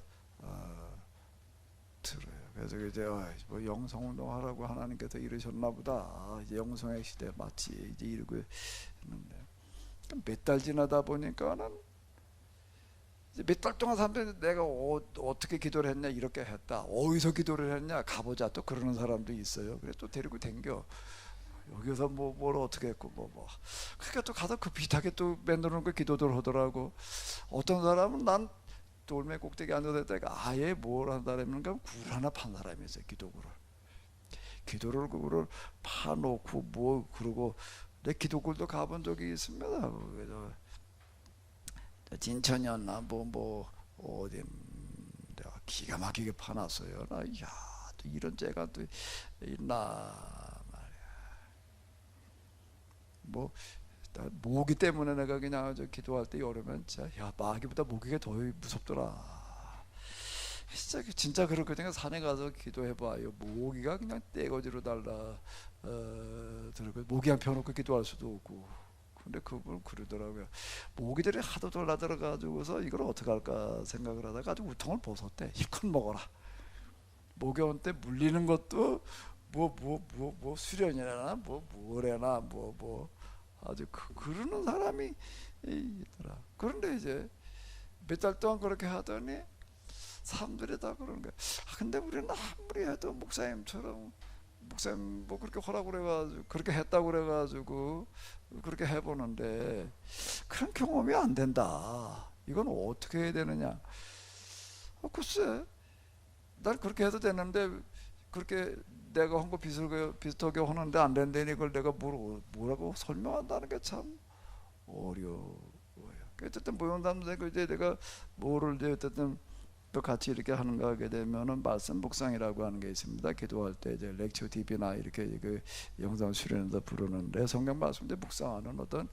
Speaker 1: 들어요. 그래서 이제 뭐 영성운동하라고 하나님께서 이러셨나 보다. 이제 영성의 시대 마치 이제 이러고 있는데 몇 달 지나다 보니까는 몇 달 동안 사람들이 내가 어떻게 기도를 했냐 이렇게 했다. 어디서 기도를 했냐 가보자 또 그러는 사람도 있어요. 그래 또 데리고 댕겨. 여기서 뭘 어떻게 했고 그러니까 또 가서 그 비슷하게 또 만들어놓은 거 기도들 하더라고. 어떤 사람은 난 돌멩이 꼭대기 앉아있다가 아예 뭘 한 사람인가 굴 하나 판 사람이 있어요. 기도를 그거를 파놓고 뭐 그러고 내 기도굴도 가본 적이 있습니다. 그래서 진천이었나 뭐 어디 내가 기가 막히게 파놨어요. 또 이런 죄가 또 있나 뭐 모기 때문에 내가 그냥 기도할 때 여름엔 진짜 마귀보다 모기가 더 무섭더라. 진짜 그렇거든요. 산에 가서 기도해봐요. 모기가 그냥 떼거지로 달라 들고 모기 한 펴놓고 기도할 수도 없고. 근데 그분 그러더라고요. 모기들이 하도 돌아들어가지고서 이걸 어떻게 할까 생각을 하다가 아주 우통을 벗었대. 힘껏 먹어라. 모기한테 물리는 것도 뭐 수련이나 뭐래나 뭐 아주 그러는 사람이 있더라. 그런데 이제 몇 달 동안 그렇게 하더니 사람들이 다 그러는 거야. 근데 우리는 아무리 해도 목사님 뭐 그렇게 하라고 그래가지고 그렇게 했다고 그래가지고 그렇게 해보는데 그런 경험이 안 된다. 이건 어떻게 해야 되느냐? 글쎄, 난 그렇게 해도 되는데 그렇게 내가 한 거 비슷하게 하는데 안 된다니 이걸 내가 뭐라고 설명한다는 게 참 어려워요. 어쨌든 모형담생 이제 내가 뭐를 이제 어쨌든 또 같이 이렇게 하는가 하게 되면은 말씀 묵상이라고 하는 게 있습니다. 기도할 때 이제 렉처 TV나 이렇게 그 영상 수련해서 부르는데 성경 말씀 이제 묵상하는 어떤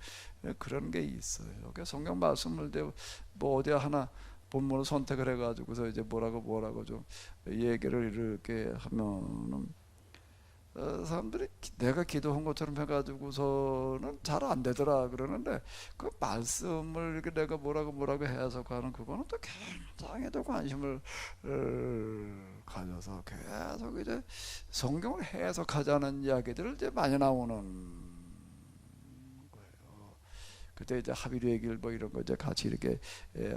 Speaker 1: 그런 게 있어요. 그 성경 말씀을 이제 뭐 어디 하나 본문을 선택을 해가지고서 이제 뭐라고 좀 얘기를 이렇게 하면은 사람들이 내가 기도한 것처럼 해가지고서는 잘 안 되더라 그러는데 그 말씀을 이렇게 내가 뭐라고 해석하는 그거는 또 굉장히 또 관심을 가져서 계속 이제 성경을 해석하자는 이야기들을 이제 많이 나오는 그때 이제 하비루의 길 뭐 이런 거 이제 같이 이렇게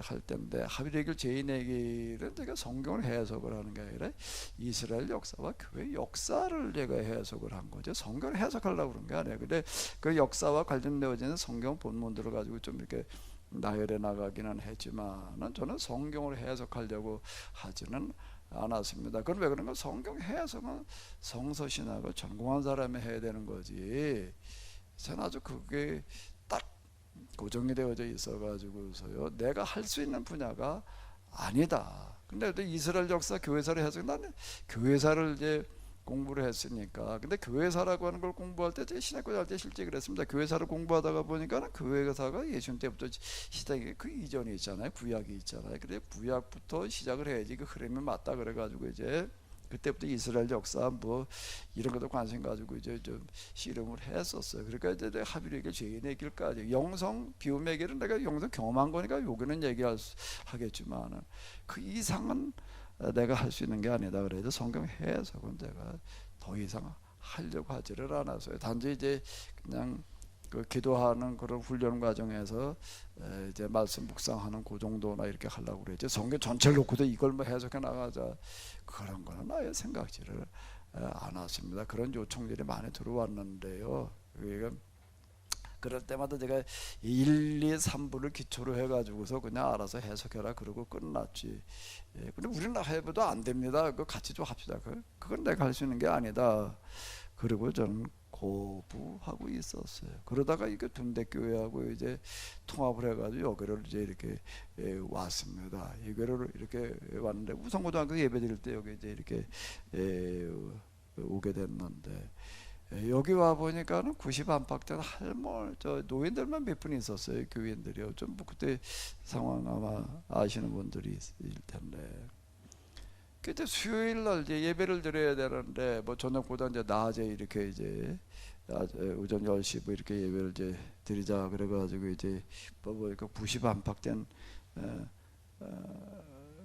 Speaker 1: 할 때인데 하비루의 길 죄인의 길은 제가 성경을 해석을 하는 게 아니라 이스라엘 역사와 교회 역사를 제가 해석을 한 거죠. 성경을 해석하려고 그런 게 아니에요. 근데 그 역사와 관련되어지는 성경 본문들을 가지고 좀 이렇게 나열해 나가기는 했지만은 저는 성경을 해석하려고 하지는 않았습니다. 그럼 왜 그런가? 성경 해석은 성서신학을 전공한 사람이 해야 되는 거지. 저는 아주 그게 딱 고정이 되어져 있어가지고서요 내가 할 수 있는 분야가 아니다. 근데 이스라엘 역사 교회사를 해서 나는 교회사를 이제 공부를 했으니까. 근데 교회사라고 하는 걸 공부할 때 제 신학교 할 때 실제 그랬습니다. 교회사를 공부하다가 보니까 교회사가 예수님 때부터 시작이 그 이전이 있잖아요. 구약이 있잖아요. 그래 구약부터 시작을 해야지 그 흐름이 맞다 그래가지고 이제 그때부터 이스라엘 역사 뭐 이런 것도 관심 가지고 이제 좀 씨름을 했었어요. 그러니까 이제 내가 하비루의 길 죄인의 길까지 영성 비움의 길은 내가 영성 경험한 거니까 여기는 하겠지만은 그 이상은 내가 할 수 있는 게 아니다. 그래도 성경 해석은 제가 더 이상 하려고 하지를 않았어요. 단지 이제 그냥 그 기도하는 그런 훈련 과정에서 이제 말씀 묵상하는 그 정도나 이렇게 하려고 그랬지. 성경 전체를 놓고도 이걸 뭐 해석해 나가자 그런 거는 아예 생각지를 않았습니다. 그런 요청들이 많이 들어왔는데요. 그러니까 그럴 때마다 제가 1, 2, 3부를 기초로 해가지고서 그냥 알아서 해석해라 그러고 끝났지. 근데 우리는 해봐도 안 됩니다. 그거 같이 좀 합시다. 그건 내가 할 수 있는 게 아니다. 그리고 저는 거부하고 있었어요. 그러다가 이게 둔대교회하고 이제 통합을 해가지고 여기를 이제 이렇게 왔습니다. 여기를 이렇게 왔는데 우성고등학교 예배 드릴 때 여기 이제 이렇게 오게 됐는데 여기 와 보니까는 90 안팎된 저 노인들만 몇 분 있었어요. 교인들이요. 좀 그때 상황 아마 아시는 분들이 있을 텐데. 그때 수요일 날 이제 예배를 드려야 되는데 뭐 저녁보다 이제 낮에 이렇게 이제 오전 10시 뭐 이렇게 예배를 이제 드리자 그래가지고 이제 뭐 90 안팎된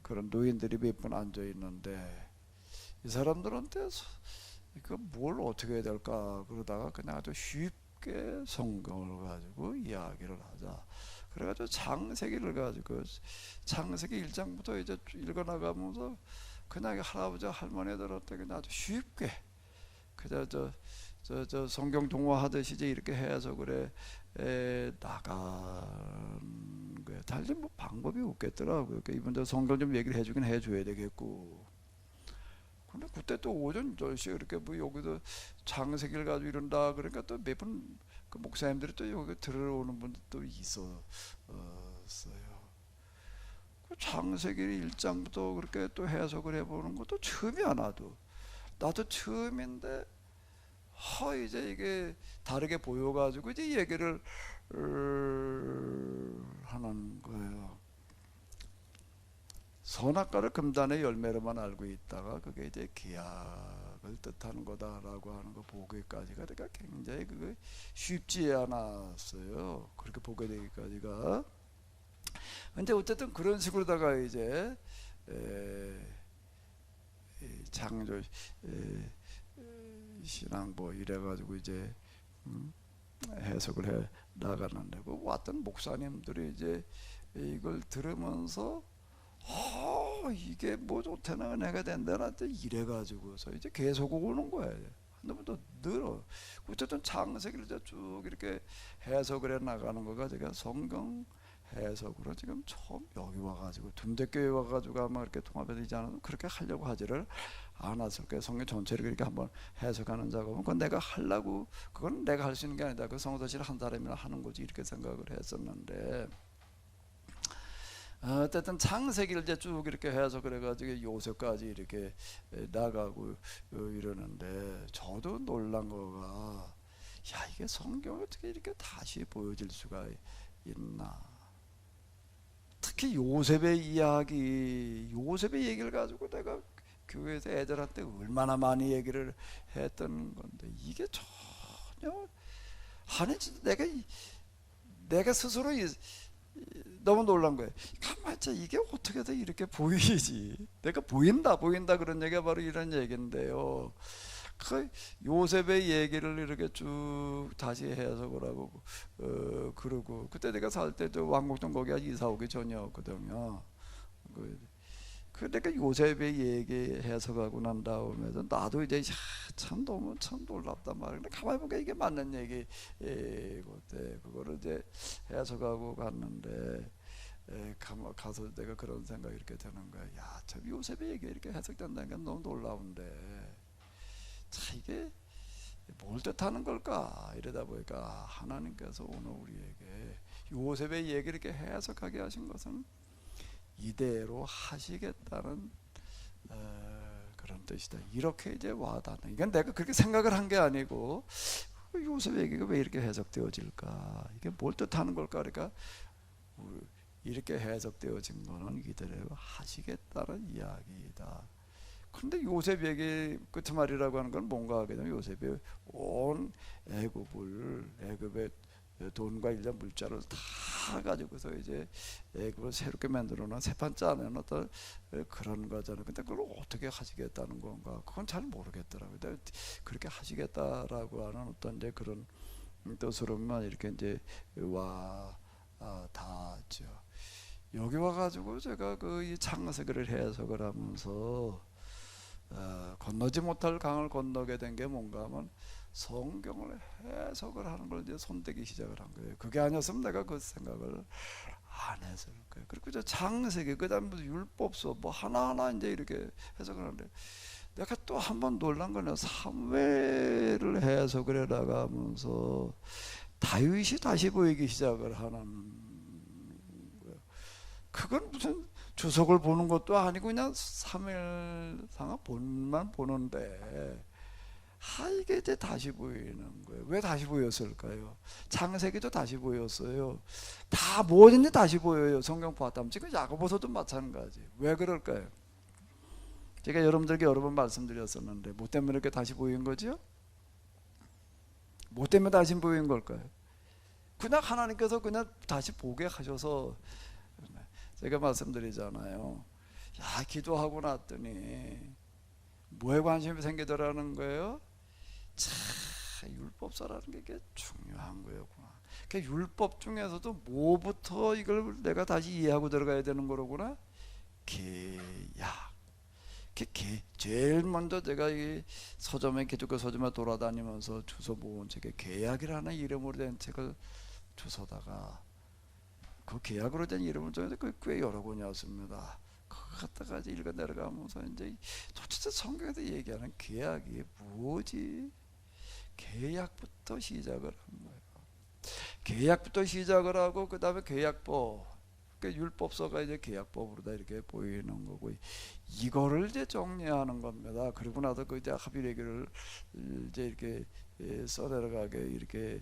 Speaker 1: 그런 노인들이 몇 분 앉아 있는데 이 사람들한테 이거 뭘 어떻게 해야 될까 그러다가 그냥 아주 쉽게 성경을 가지고 이야기를 하자. 그래가지고 창세기를 가지고 창세기 1장부터 이제 읽어나가면서 그냥 할아버지 할머니들한테 그냥 아주 쉽게 그냥 저 성경 동화하듯이 이제 이렇게 해서 그래 나간 거야. 달리 뭐 방법이 없겠더라고요. 그러니까 이분들 성경 좀 얘기를 해주긴 해줘야 되겠고. 근데 그때 또 오전 10시에 이렇게 뭐 여기도 창세기를 가지고 이런다 그러니까 또 몇 분 그 목사님들이 또 여기 들어오는 분도 있었어요. 그 창세기 1장부터 그렇게 또 해석을 해보는 것도 처음이야. 나도 처음인데 이제 이게 다르게 보여가지고 이제 얘기를 하는 거예요. 선악과를 금단의 열매로만 알고 있다가 그게 이제 기약을 뜻하는 거다라고 하는 거 보기까지가 그러니까 굉장히 그게 쉽지 않았어요. 그렇게 보게 되기까지가. 근데 어쨌든 그런 식으로다가 이제 창조 신앙 뭐 이래가지고 이제 해석을 해 나가는데 그 왔던 목사님들이 이제 이걸 들으면서 이게 뭐 좋다나 은혜가 된다나 이래가지고서 이제 계속 오는 거예요. 한두 번 더 늘어. 어쨌든 창세기를 쭉 이렇게 해석을 해 나가는 거가 제가 성경 해석으로 지금 처음 여기 와가지고 둔대교회 와가지고 아마 이렇게 통합되지 않아도 그렇게 하려고 하지를 않았을 거예요. 성경 전체를 이렇게 한번 해석하는 작업은 그건 내가 하려고 그건 내가 할 수 있는 게 아니다. 그 성도실 한 사람이나 하는 거지 이렇게 생각을 했었는데 어쨌든 창세기를 이제 쭉 이렇게 해서 그래가지고 요셉까지 이렇게 나가고 이러는데 저도 놀란 거가 야 이게 성경이 어떻게 이렇게 다시 보여질 수가 있나. 특히 요셉의 이야기, 요셉의 얘기를 가지고 내가 교회에서 애들한테 얼마나 많이 얘기를 했던 건데 이게 전혀 아니 진짜 내가 스스로 너무 놀란 거예요. 가만히 이게 어떻게 다 이렇게 보이지? 내가 보인다 그런 얘기가 바로 이런 얘기인데요. 그 요셉의 얘기를 이렇게 쭉 다시 해석을 하고 그러고 그때 내가 살 때 저 왕복동 거기 이사 오기 전이었거든요. 그러니까 요셉의 얘기 해석하고 난 다음에도 나도 이제 참 놀랍단 말이야. 근데 가만히 보니까 이게 맞는 얘기 그때 그거를 이제 해석하고 갔는데 가서 내가 그런 생각이 이렇게 드는 거야. 야, 참 요셉의 얘기 이렇게 해석된다는 게 너무 놀라운데 자 이게 뭘 뜻하는 걸까 이러다 보니까 하나님께서 오늘 우리에게 요셉의 얘기를 이렇게 해석하게 하신 것은 이대로 하시겠다는 그런 뜻이다. 이렇게 이제 와닿는. 이건 내가 그렇게 생각을 한 게 아니고 요셉의 얘기가 왜 이렇게 해석되어질까? 이게 뭘 뜻하는 걸까? 그러니까 이렇게 해석되어진 거는 이대로 하시겠다는 이야기이다. 그런데 요셉 얘기 끝말이라고 하는 건 뭔가 하게 되면 요셉이 온 애굽의 돈과 일자 물자를 다 가지고서 이제 애굽을 새롭게 만들어놓은 새판 짜내는 어떤 그런 거잖아요. 근데 그걸 어떻게 하시겠다는 건가? 그건 잘 모르겠더라고요. 근데 그렇게 하시겠다라고 하는 어떤 이제 그런 뜻으로만 이렇게 이제 닿았죠. 여기 와가지고 제가 그 이 창세기를 해석을 하면서 건너지 못할 강을 건너게 된 게 뭔가 하면 성경을 해석을 하는 걸 이제 손대기 시작을 한 거예요. 그게 아니었으면 내가 그 생각을 안 했을 거예요. 그리고 이제 창세기 그다음에 율법서 뭐 하나하나 이제 이렇게 해석을 하는데 내가 또 한 번 놀란 거는 사무엘을 해석을 해나가면서 다윗이 다시 보이기 시작을 하는 거예요. 그건 무슨 주석을 보는 것도 아니고 그냥 사무엘상의 본만 보는데 이게 이제 다시 보이는 거예요. 왜 다시 보였을까요? 창세기도 다시 보였어요. 다 뭐든지 다시 보여요. 성경 봤다면 지금 야고보서도 마찬가지. 왜 그럴까요? 제가 여러분들께 여러 번 말씀드렸었는데 뭐 때문에 이렇게 다시 보인 거죠? 뭐 때문에 다시 보인 걸까요? 그냥 하나님께서 그냥 다시 보게 하셔서. 제가 말씀드리잖아요. 기도하고 났더니 뭐에 관심이 생기더라는 거예요? 율법서라는 게 이게 중요한 거였구나. 그러니까 율법 중에서도 뭐부터 이걸 내가 다시 이해하고 들어가야 되는 거로구나. 계약. 제일 먼저 제가 이 서점에 기독교 서점에 돌아다니면서 주워 모은 책에 계약이라는 이름으로 된 책을 주워다가 그 계약으로 된 이름을 중에서 꽤 여러 권이었습니다. 그거 갖다가 읽어 내려가면서 이제 도대체 성경에서 얘기하는 계약이 뭐지? 계약부터 시작을 한 거예요. 계약부터 시작을 하고 그 다음에 계약법. 그러니까 율법서가 이제 계약법으로 다 이렇게 보이는 거고 이거를 이제 정리하는 겁니다. 그리고 나서 그 이제 합의례기를 이제 이렇게 써내려가게 이렇게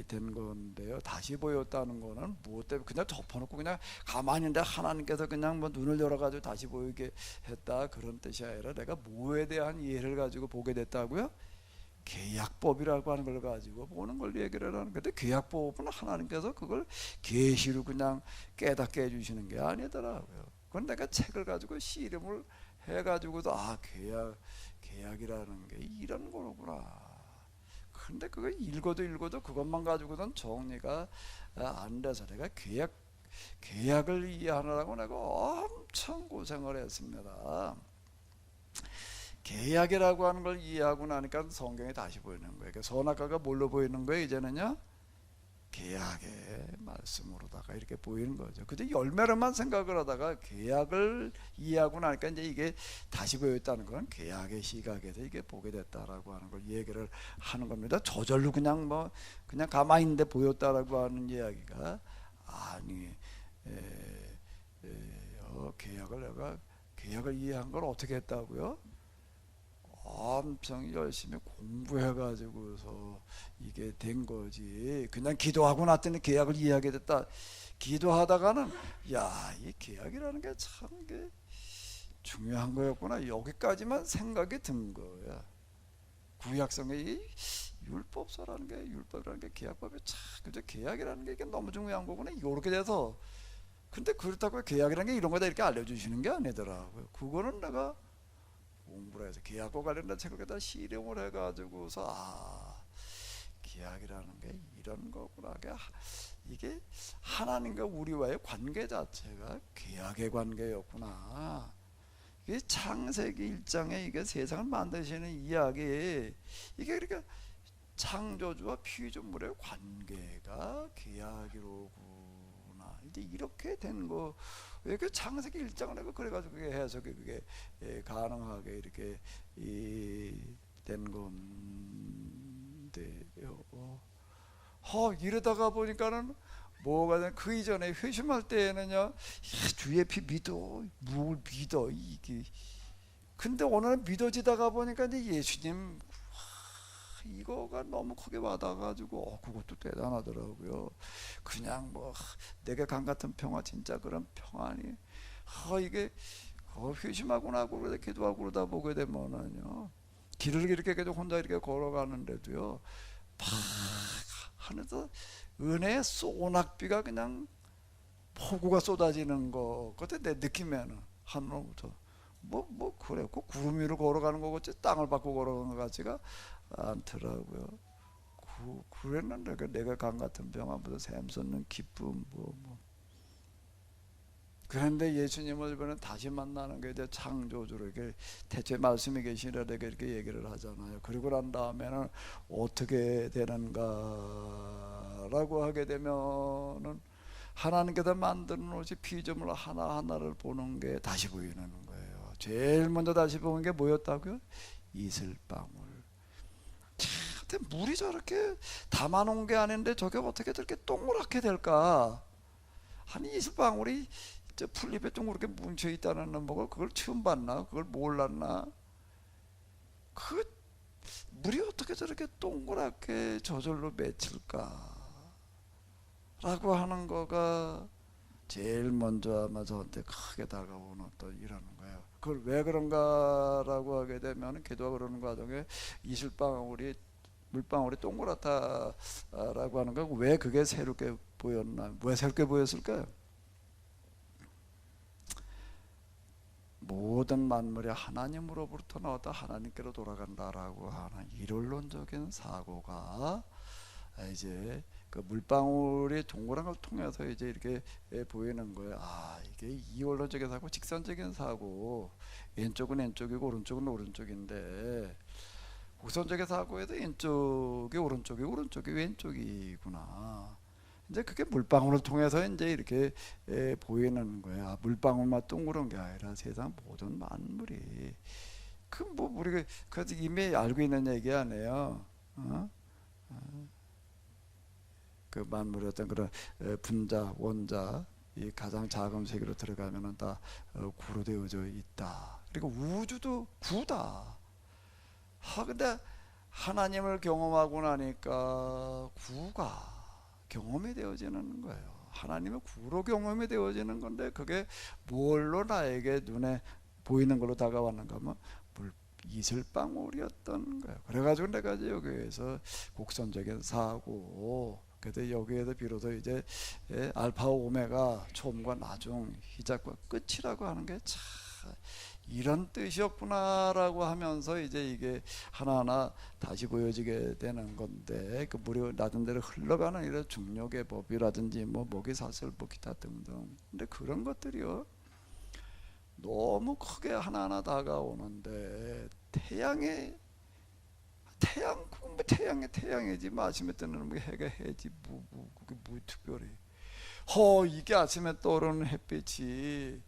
Speaker 1: 된 건데요. 다시 보였다는 거는 무엇 때문에 그냥 덮어놓고 그냥 가만히 있는데 하나님께서 그냥 뭐 눈을 열어가지고 다시 보이게 했다 그런 뜻이 아니라 내가 뭐에 대한 이해를 가지고 보게 됐다고요? 계약법이라고 하는 걸 가지고 보는 걸 얘기를 하는 건데 계약법은 하나님께서 그걸 계시로 그냥 깨닫게 해주시는 게 아니더라고요. 그건 내가 책을 가지고 씨름을 해가지고도 계약이라는 게 이런 거구나. 근데 그거 읽어도 그것만 가지고는 정리가 안 돼서 내가 계약을 이해하느라고 내가 엄청 고생을 했습니다. 계약이라고 하는 걸 이해하고 나니까 성경이 다시 보이는 거예요. 그러니까 선악과가 뭘로 보이는 거예요? 이제는요 계약의 말씀으로다가 이렇게 보이는 거죠. 근데 열매로만 생각을 하다가 계약을 이해하고 나니까 이제 이게 다시 보였다는 건 계약의 시각에서 이게 보게 됐다라고 하는 걸 얘기를 하는 겁니다. 저절로 그냥 가만히 있는데 보였다라고 하는 이야기가 아니 계약을 이해한 걸 어떻게 했다고요? 엄청 열심히 공부해가지고서 이게 된 거지. 그냥 기도하고 났더니 계약을 이해하게 됐다. 기도하다가는 이 계약이라는 게 참 중요한 거였구나. 여기까지만 생각이 든 거야. 구약성의 이 율법이라는 게 계약법이 참 그죠? 계약이라는 게 이게 너무 중요한 거구나. 이렇게 돼서 근데 그렇다고 계약이라는 게 이런 거다 이렇게 알려주시는 게 아니더라고요. 그거는 내가 공부를 해서 계약과 관련된 책을 갖다 실험을 해가지고서 계약이라는 게 이런 거구나. 이게 하나님과 우리와의 관계 자체가 계약의 관계였구나. 이게 창세기 1장에 이게 세상을 만드시는 이야기 이게 그러니까 창조주와 피조물의 관계가 계약이로구나. 이제 이렇게 된 거. 왜 그 창세기 1장을 내가 그래가지고 그게 해석이 그게 가능하게 이렇게 된 건데요. 이러다가 보니까는 뭐가 된 그 이전에 회심할 때에는요 주의 피 믿어 뭘 믿어 이게 근데 오늘 믿어지다가 보니까 이제 예수님 이거가 너무 크게 와닿아가지고 그것도 대단하더라고요. 그냥 내게 강 같은 평화 진짜 그런 평안이 이게 회심하고 나고 그러다 기도하고 그러다 보게 되면은요 길을 이렇게 계속 혼자 이렇게 걸어가는데도요 막 하늘에서 은혜의 소낙비가 그냥 폭우가 쏟아지는 거 그때 내 느낌에는 하늘로부터 그래 그 구름 위로 걸어가는 거겠지 땅을 밟고 걸어가는 것 같지가 않더라고요. 그랬는데 내가 강 같은 평안보다 샘솟는 기쁨 그런데 예수님을 이번에 다시 만나는 게 이제 창조주로 이렇게 대체 말씀이 계시라 이렇게 얘기를 하잖아요. 그리고 난 다음에는 어떻게 되는가라고 하게 되면은 하나님께서 만드는 옷이 피조물 하나하나를 보는 게 다시 보이는 거예요. 제일 먼저 다시 보는 게 뭐였다고요? 이슬방울. 물이 저렇게 담아놓은 게 아닌데 저게 어떻게 저렇게 동그랗게 될까? 아니 이슬방울이 저 풀잎에 동그랗게 뭉쳐 있다는 걸 그걸 처음 봤나? 그걸 몰랐나? 그 물이 어떻게 저렇게 동그랗게 저절로 맺힐까 라고 하는 거가 제일 먼저 아마 저한테 크게 다가오는 또 이러는 거예요. 그걸 왜 그런가라고 하게 되면 기도가 그러는 과정에 이슬방울이 물방울이 동그랗다라고 하는 거 왜 그게 새롭게 보였나? 왜 새롭게 보였을까요? 모든 만물이 하나님으로부터 나왔다 하나님께로 돌아간다라고 하는 이론론적인 사고가 이제 그 물방울이 동그란 걸 통해서 이제 이렇게 보이는 거예요. 아, 이게 이원론적인 사고, 직선적인 사고, 왼쪽은 왼쪽이고 오른쪽은 오른쪽인데 곡선적인 사고에도 왼쪽이 오른쪽이 오른쪽이 왼쪽이구나. 이제 그게 물방울을 통해서 이제 이렇게 보이는 거예요. 아, 물방울만 동그란 게 아니라 세상 모든 만물이 그 뭐 우리가 그래도 이미 알고 있는 얘기 아니에요. 그 만물의 어떤 그런 분자, 원자, 이 가장 작은 세계로 들어가면은 다 구로 되어져 있다. 그리고 우주도 구다. 근데 하나님을 경험하고 나니까 구가 경험이 되어지는 거예요. 하나님의 구로 경험이 되어지는 건데 그게 뭘로 나에게 눈에 보이는 걸로 다가왔는가 하면 이슬방울이었던 거예요. 그래가지고 내가 이제 여기에서 곡선적인 사고, 그래도 여기에도 비로소 이제 알파 오메가, 초음과 나중, 시작과 끝이라고 하는 게 참 이런 뜻이었구나라고 하면서 이제 이게 하나하나 다시 보여지게 되는 건데, 그 물이 나던 대로 흘러가는 이런 중력의 법이라든지 뭐 모기사슬 뭐 기타 등등, 근데 그런 것들이요 너무 크게 하나하나 다가오는데 태양의 태양이지 뭐 아침에 뜨는 뭐 해가 해지 그게 뭐 특별히 이게 아침에 떠오르는 햇빛이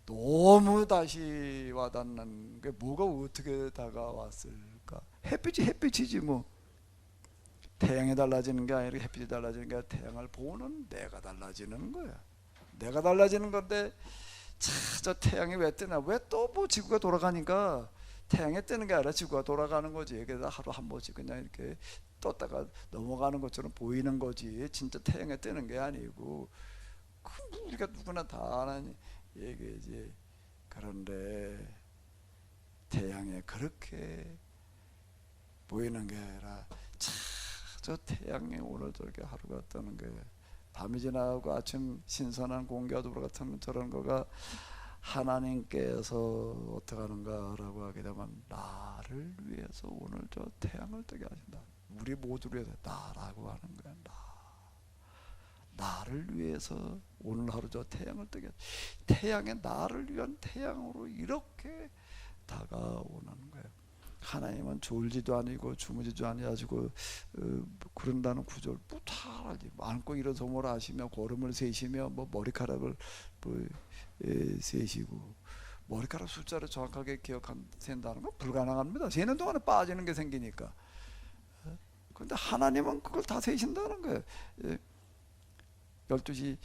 Speaker 1: 너무 다시 와닿는 게 뭐가 어떻게 다가왔을까? 햇빛이지 뭐. 태양이 달라지는 게 아니라 햇빛이 달라지는 게 아니라 태양을 보는 내가 달라지는 거야. 내가 달라지는 건데 저 태양이 왜 뜨나? 왜 또 뭐 지구가 돌아가니까 태양이 뜨는 게 아니라 지구가 돌아가는 거지. 그래서 하루 한 번씩 그냥 이렇게 떴다가 넘어가는 것처럼 보이는 거지. 진짜 태양이 뜨는 게 아니고 그 우리가 누구나 다 아는 얘기지. 그런데 태양에 그렇게 보이는 게 아니라 저 태양이 오늘 저렇게 하루가 뜨는 게 밤이 지나고 아침 신선한 공기가 들어가는 저런 거가 하나님께서 어떻게 하는가라고 하게 되면 나를 위해서 오늘 저 태양을 뜨게 하신다. 우리 모두를 위해서 나라고 하는 거야. 나를 위해서 오늘 하루 저 태양을 뜨게 태양의 나를 위한 태양으로 이렇게 다가오는 거예요. 하나님은 졸지도 아니고 주무지도 아니하시고 그런다는 구절 잘 알지. 안고 일어서 뭘 하시며 걸음을 세시며 뭐 머리카락을 세시고 머리카락 숫자를 정확하게 기억한다는 건 불가능합니다. 세는 동안에 빠지는 게 생기니까. 그런데 하나님은 그걸 다 세신다는 거예요. 12시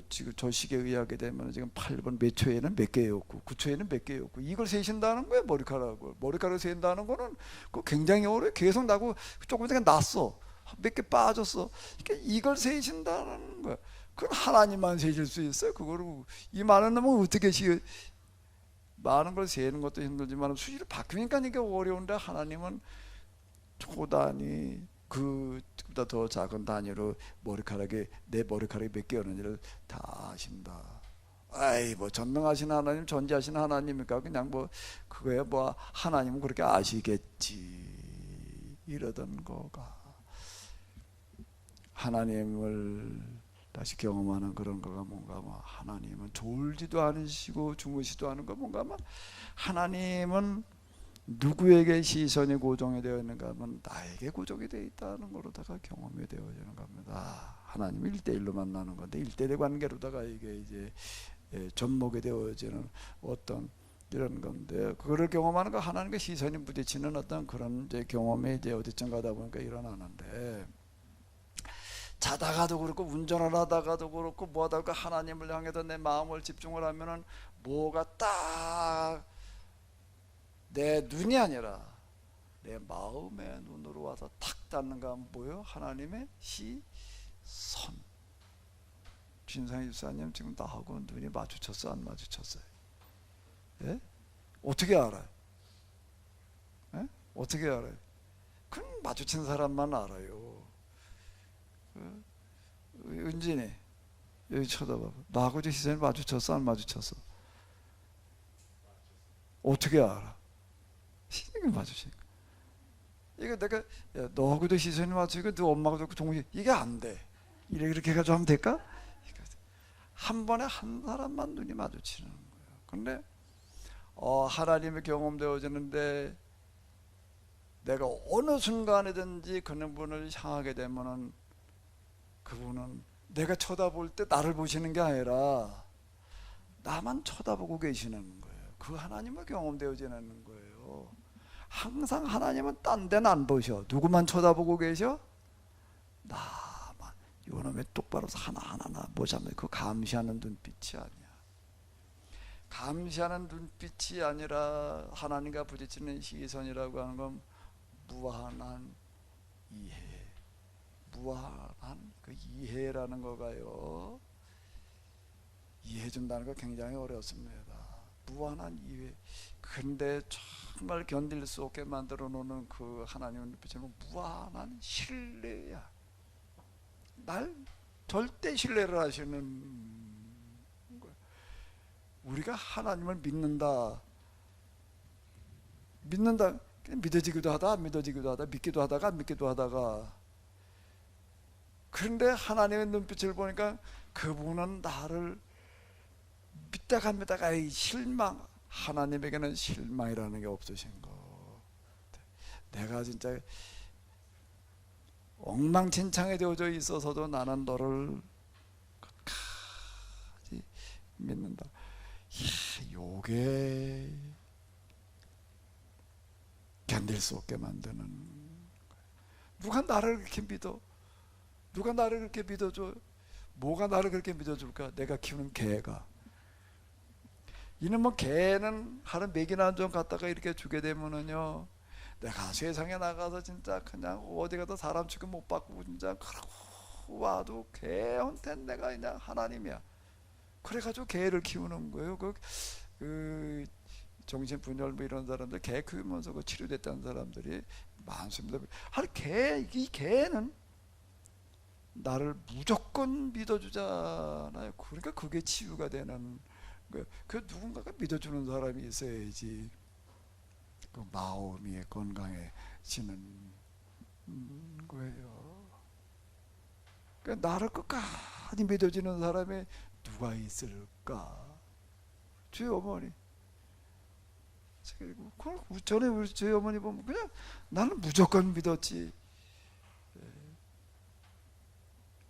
Speaker 1: 지금 저 시계에 의하게 되면 지금 8번 몇 초에는 몇 개였고 9초에는 몇 개였고 이걸 세신다는 거예요. 머리카락을 세신다는 거는 그 굉장히 어려워요. 계속 나고 조금 전에 났어. 몇 개 빠졌어. 그러니까 이걸 세신다는 거예요. 그건 하나님만 세실 수 있어요. 그거를 이 많은 놈은 어떻게 많은 걸 세는 것도 힘들지만 수시로 바뀌니까 이게 어려운데 하나님은 초단위 그보다 더 작은 단위로 내 머리카락이 몇 개였는지를 다 아신다. 아이 뭐 전능하신 하나님, 전지하신 하나님이니까 그냥 뭐 그거야 뭐 하나님은 그렇게 아시겠지 이러던 거가 하나님을 다시 경험하는 그런 거가 뭔가 뭐 하나님은 졸지도 않으시고 주무시도 않은 거 뭔가 뭐 하나님은 누구에게 시선이 고정이 되어 있는가 하면 나에게 고정이 되어 있다는 거로다가 경험이 되어지는 겁니다. 하나님이 1대1로 만나는 건데 1대1 관계로다가 이게 이제 접목이 되어지는 어떤 이런 건데 그거를 경험하는 거 하나님과 시선이 부딪히는 어떤 그런 이제 경험이 이제 어디쯤 가다 보니까 일어나는데 자다가도 그렇고 운전을 하다가도 그렇고 뭐 하다가 하나님을 향해서 내 마음을 집중을 하면은 뭐가 딱 내 눈이 아니라 내 마음의 눈으로 와서 탁 닿는 건 뭐요? 하나님의 시선. 진상희 집사님 지금 나하고 눈이 마주쳤어 안 마주쳤어요? 예? 어떻게 알아요? 예? 어떻게 알아요? 그건 마주친 사람만 알아요. 은진이 여기 쳐다봐. 나하고 시선이 마주쳤어 안 마주쳤어? 어떻게 알아? 이게 마주치니까. 이거 내가 야, 너하고도 시선이 맞추고 너 엄마하고도 동시에 이게 안 돼. 이렇게 해가지고 하면 될까? 한 번에 한 사람만 눈이 마주치는 거예요. 근데 하나님의 경험되어지는데 내가 어느 순간이든지 그분을 향하게 되면은 그분은 내가 쳐다볼 때 나를 보시는 게 아니라 나만 쳐다보고 계시는 거예요. 그 하나님의 경험되어지는 거예요. 항상 하나님은 딴 데는 안 보셔. 누구만 쳐다보고 계셔? 나만. 요놈의 똑바로 하나하나 보자면 그 감시하는 눈빛이 아니야. 감시하는 눈빛이 아니라 하나님과 부딪히는 시선이라고 하는 건 무한한 이해. 무한한 그 이해라는 거가요. 이해해준다는 거 굉장히 어렵습니다. 무한한 이해. 근데 정말 견딜 수 없게 만들어 놓는 그 하나님의 눈빛은 무한한 신뢰야. 날 절대 신뢰를 하시는 거야. 우리가 하나님을 믿는다. 믿어지기도 하다 안 믿어지기도 하다 믿기도 하다가 안 믿기도 하다가 그런데 하나님의 눈빛을 보니까 그분은 나를 믿다가 믿다가 실망. 하나님에게는 실망이라는 게 없으신 거. 내가 진짜 엉망진창이 되어져 있어서도 나는 너를 끝까지 믿는다. 요게 견딜 수 없게 만드는 거예요. 누가 나를 그렇게 믿어? 누가 나를 그렇게 믿어줘? 뭐가 나를 그렇게 믿어줄까? 내가 키우는 개가. 이놈의 개는 하루 먹이나 한 점 갖다가 이렇게 주게 되면은요, 내가 세상에 나가서 진짜 그냥 어디 가도 사람 취급 못 받고 진짜 그러고 와도 개한테 내가 그냥 하나님이야. 그래가지고 개를 키우는 거예요. 그 정신분열 뭐 이런 사람들 개 키우면서 그 치료됐다는 사람들이 많습니다. 이 개는 나를 무조건 믿어주잖아요. 그러니까 그게 치유가 되는 거예요. 그 누군가가 믿어주는 사람이 있어야지 그 마음이 건강해지는 거예요. 그러니까 나를 끝까지 믿어주는 사람이 누가 있을까? 저희 어머니. 전에 우리 저희 어머니 보면 그냥 나는 무조건 믿었지.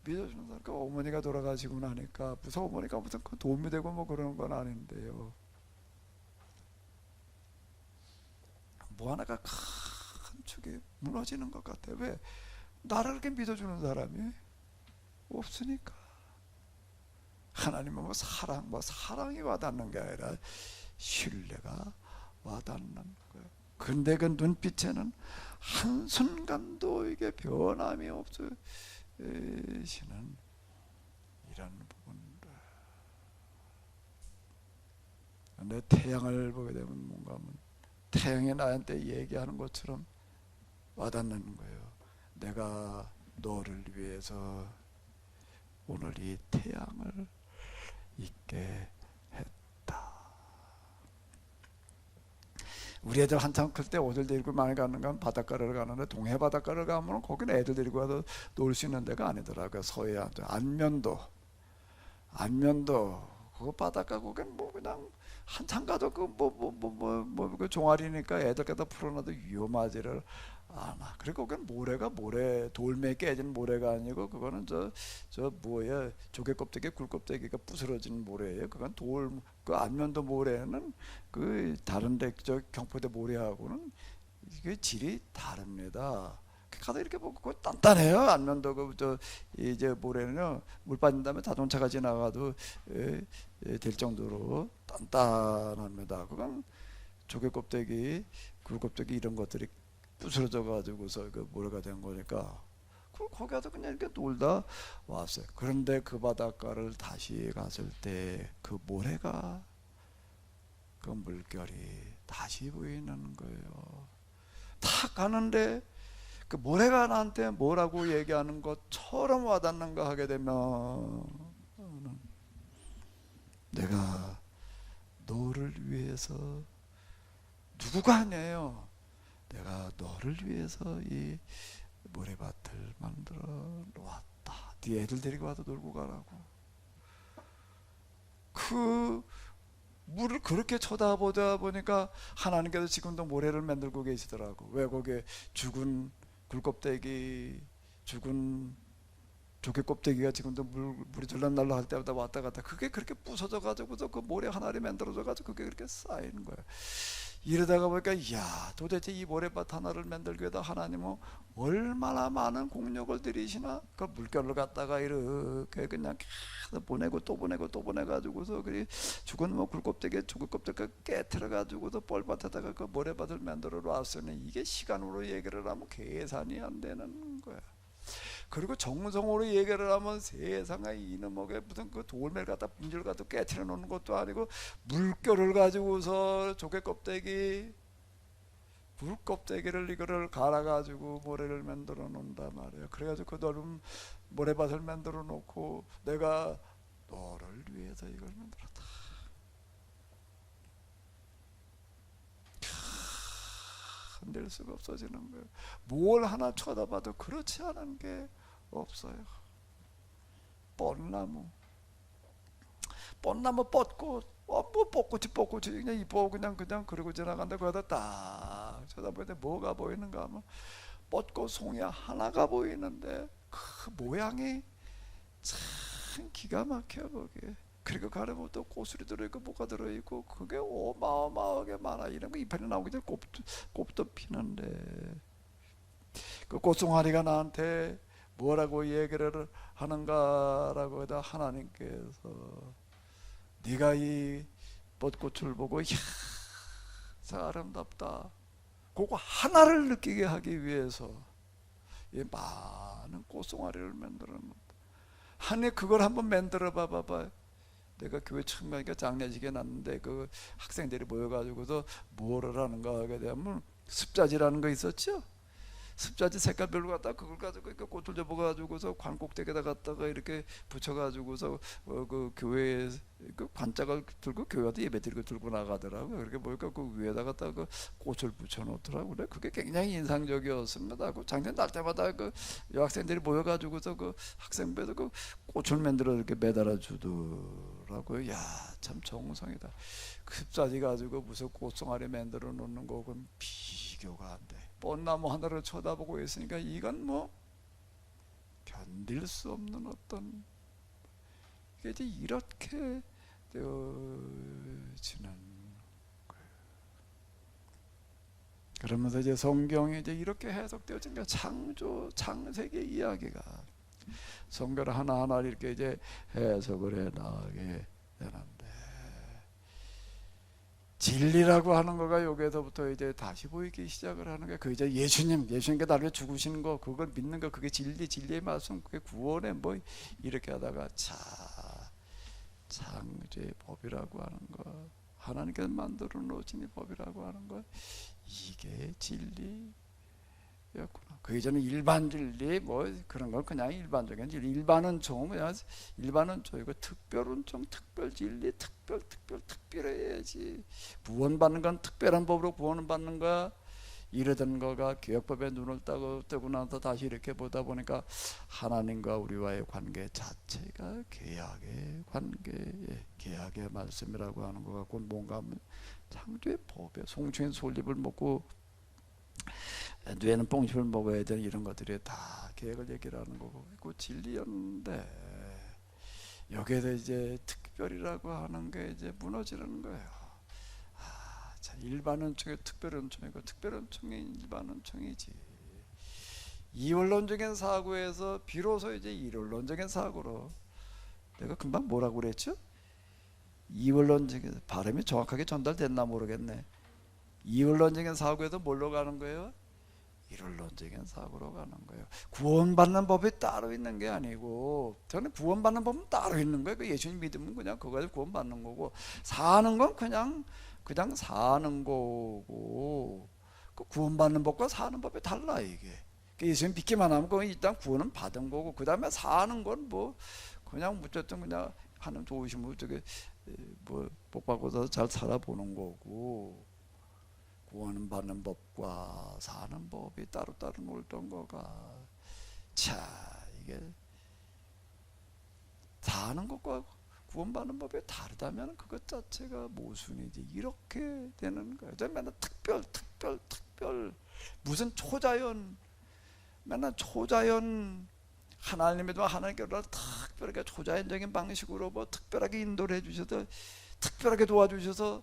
Speaker 1: 믿어주는 사람. 그 어머니가 돌아가시고 나니까 무슨 어머니가 무슨 그 도움이 되고 뭐 그런 건 아닌데요. 뭐 하나가 큰 축이 무너지는 것 같아. 왜? 나를 그렇게 믿어주는 사람이 없으니까. 하나님은 뭐 사랑이 와닿는 게 아니라 신뢰가 와닿는 거예요. 근데 그 눈빛에는 한순간도 이게 변함이 없으시는 이런 부분들. 근데 태양을 보게 되면 뭔가 태양이 나한테 얘기하는 것처럼 와닿는 거예요. 내가 너를 위해서 오늘 이 태양을 있게 했다. 우리 애들 한참 클 때 어딜 데리고 많이 가는 건 바닷가를 가는데 동해 바닷가를 가면 거기는 애들 데리고 가서 놀 수 있는 데가 아니더라고요. 서해안 안면도 그거 바닷가 거긴 뭐 그냥 한참 가도 그 종아리니까 애들 갖다 풀어놔도 위험하지를 않아. 그리고 그건 모래 돌멩이 깨진 모래가 아니고 그거는 저 뭐야 조개 껍데기 굴 껍데기가 부스러진 모래예요. 그건 그 안면도 모래는 그 다른데 저 경포대 모래하고는 이게 질이 다릅니다. 가다 이렇게 보고 그거 단단해요. 안면도 그 이제 모래는요 물 빠진 다음에 자동차가 지나가도 될 정도로 단단합니다. 그건 조개 껍데기, 굴 껍데기 이런 것들이 부스러져 가지고서 그 모래가 된 거니까 거기 가서 그냥 이렇게 놀다 왔어요. 그런데 그 바닷가를 다시 갔을 때 그 모래가, 그 물결이 다시 보이는 거예요. 탁 가는데 그 모래가 나한테 뭐라고 얘기하는 것처럼 와닿는가 하게 되면, 내가 너를 위해서, 누구가 아니에요, 내가 너를 위해서 이 모래밭을 만들어 놓았다. 네 애들 데리고 와서 놀고 가라고. 그 물을 그렇게 쳐다보다 보니까 하나님께서 지금도 모래를 만들고 계시더라고. 왜 거기에 죽은 굴껍데기, 죽은 조개 껍데기가 지금도 물이 들락날락 할 때마다 왔다 갔다, 그게 그렇게 부서져 가지고서 그 모래 하나를 만들어져 가지고 그게 그렇게 쌓이는 거예요. 이러다가 보니까, 이야, 도대체 이 모래밭 하나를 만들기 위해서 하나님은 얼마나 많은 공력을 들이시나. 그 물결을 갖다가 이렇게 그냥 계속 보내고 또 보내고 또 보내가지고서 그 죽은 뭐 굴껍데기, 죽은 껍데기 깨트려가지고서 뻘밭에다가 그 모래밭을 만들어 놨으니, 이게 시간으로 얘기를 하면 계산이 안 되는 거야. 그리고 정성으로 얘기를 하면 세상에 이놈에게 무슨 그 돌멩이를 갖다 분질 갖다 깨트려 놓는 것도 아니고, 물결을 가지고서 조개 껍데기, 굴 껍데기를 이거를 갈아 가지고 모래를 만들어 놓는단 말이에요. 그래가지고 그 넓은 모래밭을 만들어 놓고, 내가 너를 위해서 이걸 만들었다. 흔들 수가 없어지는 거예요. 뭘 하나 쳐다봐도 그렇지 않은 게 없어요. 뻔나무 뻗꽃, 뭐 뻗꽃이 그냥 이뻐, 그냥 그러고 지나간다. 거기다 딱 쳐다보는데 뭐가 보이는가 하면 뻗꽃 송이 하나가 보이는데 그 모양이 참 기가 막혀. 거기에 그리고 가려면 또 꽃술이 들어있고 뭐가 들어있고 그게 어마어마하게 많아. 이런 거 이파리 나오기 전에 꽃도 피는데, 그 꽃송아리가 나한테 뭐라고 얘기를 하는가라고 하다 하나님께서, 네가 이 벚꽃을 보고, 이야, 아름답다, 그거 하나를 느끼게 하기 위해서 이 많은 꽃송아리를 만들어 놓는다. 하나님 그걸 한번 만들어 봐봐요. 내가 교회 처음 가니까 장례식에 났는데 그 학생들이 모여가지고서 뭐를 하는가 하게 되면, 습자지라는 거 있었죠. 습자지 색깔별로 갖다 그걸 가지고 이렇게 꽃을 접어가지고서 관꼭대기에다 갖다가 이렇게 붙여가지고서 그 교회에 그 관짝을 들고 교회도 예배드리고 들고 나가더라고요. 그렇게 보니까 그 위에다 갖다 그 꽃을 붙여놓더라고요. 그래, 그게 굉장히 인상적이었습니다. 그 장례 날 때마다 그 여학생들이 모여가지고서 그 학생배도 그 꽃을 만들어 이렇게 매달아 주더라고요. 야, 참 정성이다. 그 습자지 가지고 무슨 꽃송아리 만들어 놓는 거는 비교가 안 돼. 뻔나무 하나를 쳐다보고 있으니까 이건 뭐 견딜 수 없는 어떤, 이게 이제 이렇게 되어지는 거예요. 그러면서 이제 성경이 이제 이렇게 해석되어지니까 창조, 창세기 이야기가 성경을 하나하나 이렇게 이제 해석을 해 나가게 되는데, 진리라고 하는 거가 여기에서부터 이제 다시 보이기 시작을 하는 거예요. 그 이제 예수님께 나를 죽으신 거, 그걸 믿는 거, 그게 진리의 말씀, 그게 구원의 뭐 이렇게 하다가 창조의 법이라고 하는 거, 하나님께서 만들어 놓으신 이 법이라고 하는 거, 이게 진리였구나. 그 이전에 일반 진리 뭐 그런 걸 그냥 일반적인 진리, 일반은 일반은총이고 특별은총, 특별 진리, 특별해야지. 구원받는 건 특별한 법으로 구원을 받는 거야. 이러던 거가 개혁법에 눈을 뜨고 나서 다시 이렇게 보다 보니까 하나님과 우리와의 관계 자체가 계약의 관계, 계약의 말씀이라고 하는 것 같고, 뭔가 하면 창조의 법에 송충인 솔잎을 먹고 뇌는 뽕잎을 먹어야 되는 이런 것들이 다 계획을 얘기를 하는 거고, 그 진리였는데 여기에서 이제 특별이라고 하는 게 이제 무너지는 거예요. 자, 일반은총이 특별은총이고 특별은총이 일반은총이지. 이원론적인 사고에서 비로소 이제 일원론적인 사고로, 내가 금방 뭐라고 그랬죠? 이원론적인, 발음이 정확하게 전달됐나 모르겠네. 이율론적인 사고에도 뭘로 가는 거예요? 이율론적인 사고로 가는 거예요. 구원받는 법이 따로 있는 게 아니고, 저는 구원받는 법은 따로 있는 거예요. 그 예수님 믿으면 그냥 그거 가지고 구원받는 거고, 사는 건 그냥 사는 거고, 그 구원받는 법과 사는 법이 달라 이게. 예수님 믿기만 하면 그 일단 구원은 받은 거고, 그 다음에 사는 건 뭐 그냥 어쨌든 그냥 하나님 도우시면 어떻게 뭐 복 받고서 잘 살아보는 거고, 구원 받는 법과 사는 법이 따로따로 놀던 거가, 자 이게 사는 것과 구원받는 법이 다르다면 그것 자체가 모순이지. 이렇게 되는 거예요. 맨날 특별 무슨 초자연, 맨날 초자연, 하나님에도 하나님께로 특별하게 초자연적인 방식으로 뭐 특별하게 인도를 해주셔서 특별하게 도와주셔서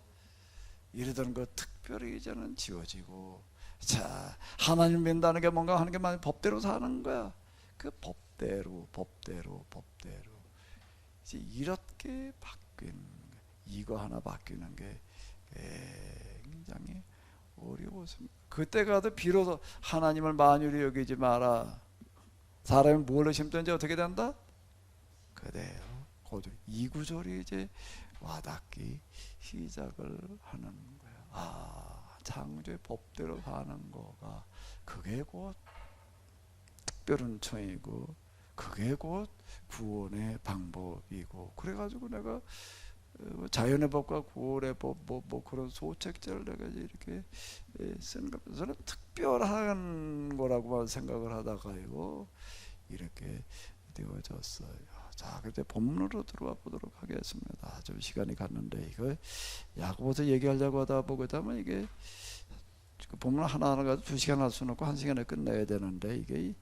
Speaker 1: 이러던 거 특별히 이제는 지워지고, 자 하나님 믿는다는 게 뭔가 하는 게 만 법대로 사는 거야. 그 법대로 이제 이렇게 바뀌는 거야. 이거 하나 바뀌는 게 굉장히 어려웠습니다. 그때 가도 비로소 하나님을 만유리 여기지 마라. 사람이 뭘 심든지 어떻게 된다? 그래요. 이 구절이 이제 와닿기 시작을 하는 거예요. 아, 창조의 법대로 사는 거가 그게 곧 특별은총이고, 그게 곧 구원의 방법이고, 그래가지고 내가 자연의 법과 구원의 법 뭐 그런 소책자를 내가 이렇게 쓰는 겁니다. 저는 특별한 거라고만 생각을 하다가요 이렇게 되어졌어요. 자, 그때 본문으로 들어와 보도록 하겠습니다. 좀 시간이 갔는데 이거 야고보서 얘기하려고 하다 보면 이게 본문 하나하나 가지고 2시간 할 수는 없고 1시간에 끝내야 되는데, 이게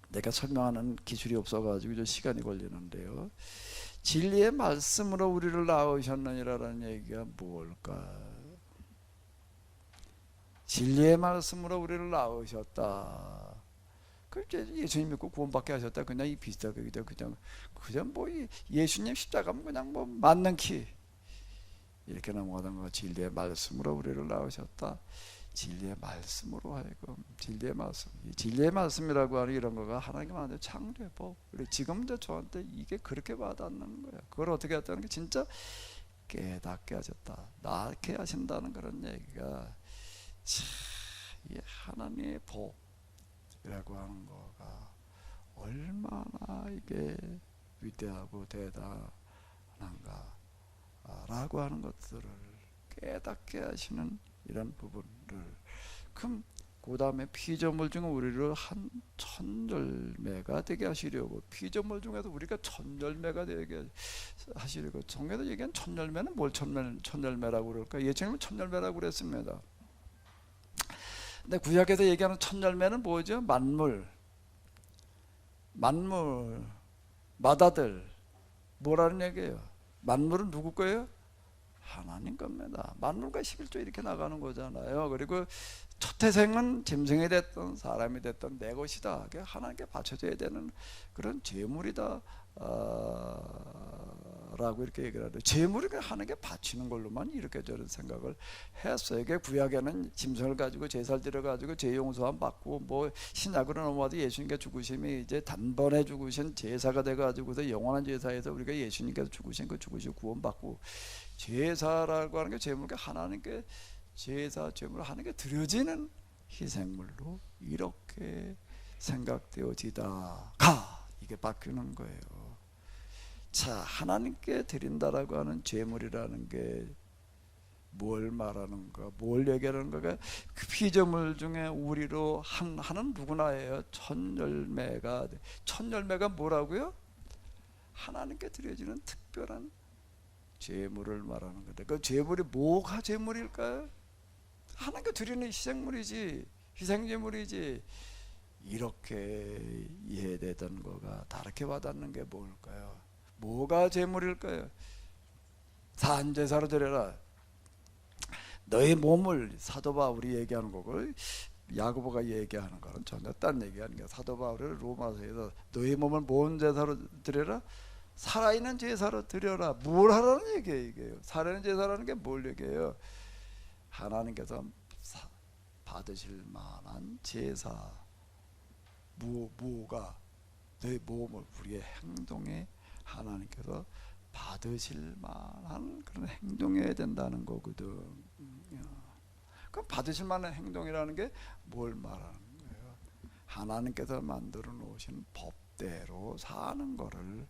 Speaker 1: 내가 설명하는 기술이 없어가지고 좀 시간이 걸리는데요. 진리의 말씀으로 우리를 낳으셨느니라는 얘기가 뭘까? 진리의 말씀으로 우리를 낳으셨다. 예수님 믿고 구원받게 하셨다. 그냥 이 비슷하게 그냥 뭐 예수님 십자가면 그냥 뭐 맞는 키 이렇게 넘어가던 거. 진리의 말씀으로 우리를 낳으셨다. 진리의 말씀으로 하여금, 진리의 말씀이라고 하는 이런 거가 하나님한테 창조의 법. 지금 저한테 이게 그렇게 와닿는 거예요. 그걸 어떻게 했다는 게 진짜 깨닫게 하셨다, 낳게 하신다는 그런 얘기가, 참, 이 하나님의 법이라고 하는 거가 얼마나 이게 위대하고 대단한가라고 하는 것들을 깨닫게 하시는 이런 부분들. 그럼 그 다음에 피조물 중에 우리를 한 천열매가 되게 하시려고, 피조물 중에도 우리가 천열매가 되게 하시려고. 성경에서 얘기한 천열매는 뭘 천열매라고 그럴까? 예수님은 천열매라고 그랬습니다. 근데 구약에서 얘기하는 천열매는 뭐죠? 만물, 마다들, 뭐라는 얘기예요? 만물은 누구 거예요? 하나님 겁니다. 만물과 11조 이렇게 나가는 거잖아요. 그리고 첫 태생은 짐승이 됐든 사람이 됐든 내 것이다, 하나님께 바쳐져야 되는 그런 제물이다 라고 이렇게 얘기를 하죠. 제물을 하나님께 바치는 걸로만 이렇게 저런 생각을 했어요. 이게 구약에는 짐승을 가지고 제사를 드려가지고 죄 용서함 받고, 뭐 신약으로 넘어와도 예수님께 죽으심이 이제 단번에 죽으신 제사가 돼가지고서 영원한 제사에서 우리가 예수님께서 죽으신 그 죽으시고 구원받고, 제사라고 하는 게 제물과 하나님께 제사, 제물을 하나님께 드려지는 희생물로 이렇게 생각되어지다가 이게 바뀌는 거예요. 자, 하나님께 드린다라고 하는 제물이라는 게 뭘 말하는가, 뭘 얘기하는가가 그 피조물 중에 우리로 하는 누구나예요. 천열매가 뭐라고요? 하나님께 드려지는 특별한 제물을 말하는 건데, 그 제물이 뭐가 제물일까요? 하나님께 드리는 희생제물이지. 이렇게 이해되던 거가 다르게 와닿는 게 뭘까요? 뭐가 제물일까요? 산제사로 드려라. 너의 몸을, 사도 바울이 얘기하는 거고 야고보가 얘기하는 거는 전혀 딴 얘기하는 게, 사도 바울이 로마서에서 너의 몸을 뭔 제사로 드려라? 살아있는 제사로 드려라. 뭘 하라는 얘기예요? 이게요. 살아있는 제사라는 게 뭘 얘기해요? 하나님께서 받으실 만한 제사, 무가 내 몸을, 우리의 행동에 하나님께서 받으실 만한 그런 행동해야 된다는 거거든. 그럼 받으실 만한 행동이라는 게 뭘 말하는 거예요? 하나님께서 만들어 놓으신 법대로 사는 거를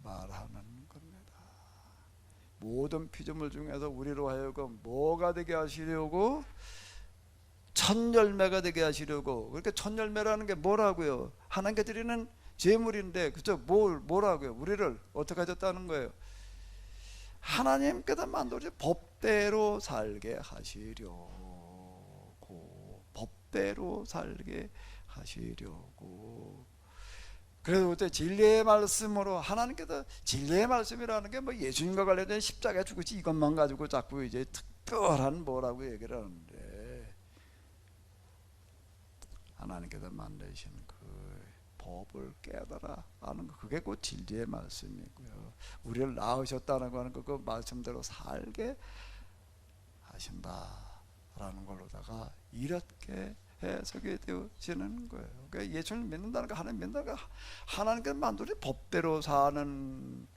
Speaker 1: 말하는 겁니다. 모든 피조물 중에서 우리로 하여금 뭐가 되게 하시려고? 첫 열매가 되게 하시려고. 그러니까 첫 열매라는 게 뭐라고요? 하나님께 드리는 제물인데, 그죠? 뭐라고요? 우리를 어떻게 하셨다는 거예요? 하나님께서 만들어진 법대로 살게 하시려고. 법대로 살게 하시려고. 그래서 그때 진리의 말씀으로, 하나님께서 진리의 말씀이라는 게 뭐 예수님과 관련된 십자가에 죽으시 이것만 가지고 자꾸 이제 특별한 뭐라고 얘기를 하는데, 하나님께서 만드신 그 법을 깨달아 아는 거, 그게 곧 진리의 말씀이고요. 우리를 낳으셨다는 거 하는 거, 그 말씀대로 살게 하신다라는 걸로다가 이렇게 해석이 되어지는 거예요. 그러니까 예수를 믿는다는 거, 하나님 믿는다는 거, 하나님께서 만드신 법대로 사는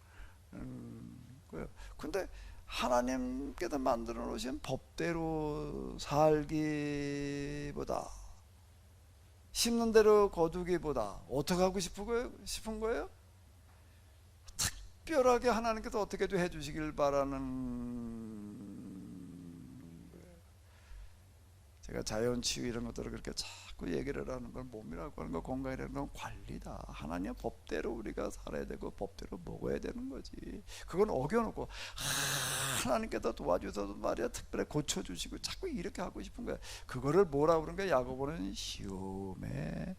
Speaker 1: 거예요. 근데 하나님께서 만들어 놓으신 법대로 살기보다, 심는 대로 거두기보다 어떻게 하고 싶은 거예요? 특별하게 하나님께서 어떻게도 해주시길 바라는 거예요. 제가 자연치유 이런 것들을 그렇게 자꾸 얘기를 하는 건, 몸이라고 하는 거, 건강이라는 건 관리다. 하나님의 법대로 우리가 살아야 되고 법대로 먹어야 되는 거지. 그건 어겨놓고 하나님께서 도와주셔서 말이야 특별히 고쳐주시고 자꾸 이렇게 하고 싶은 거야. 그거를 뭐라고 그러는 거야? 야고보는 시험에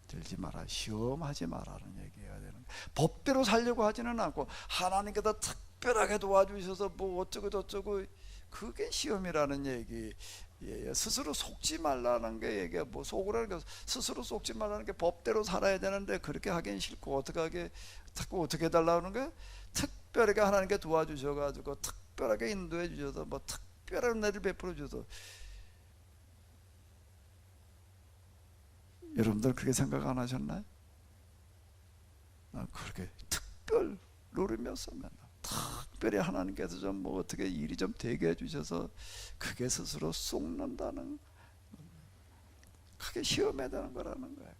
Speaker 1: 들지 마라, 시험하지 마라는 얘기가 되는 거야. 법대로 살려고 하지는 않고 하나님께서 특별하게 도와주셔서 뭐 어쩌고 저쩌고, 그게 시험이라는 얘기. 스스로 속지 말라는 게 얘기야. 뭐 속으라는 게, 스스로 속지 말라는 게 법대로 살아야 되는데 그렇게 하긴 싫고 어떻게 하게, 자꾸 어떻게 해달라는 거야? 특별하게 하나님께 도와주셔가지고 특별하게 인도해 주셔서 뭐 특별한 은혜를 베풀어 주셔서. 여러분들 그렇게 생각 안 하셨나요? 그렇게 특별 노리면서 맨날 특별히 하나님께서 좀 뭐 어떻게 일이 좀 되게 해주셔서 그게 스스로 속는다는, 그게 시험에 드는 거라는 거예요.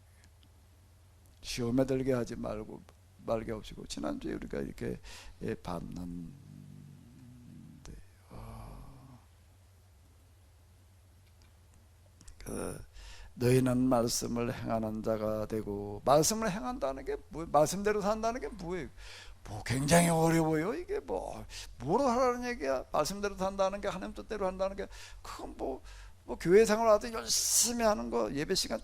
Speaker 1: 시험에 들게 하지 말게 하시고, 지난주에 우리가 이렇게 봤는데, 너희는 말씀을 행하는 자가 되고, 말씀을 행한다는 게 뭐, 말씀대로 산다는 게 뭐예요? 뭐 굉장히 어려워요. 이게 뭐로 하라는 얘기야? 말씀대로 산다는 게, 하나님 뜻대로 한다는 게, 그건 뭐 교회 생활하듯 열심히 하는 거, 예배 시간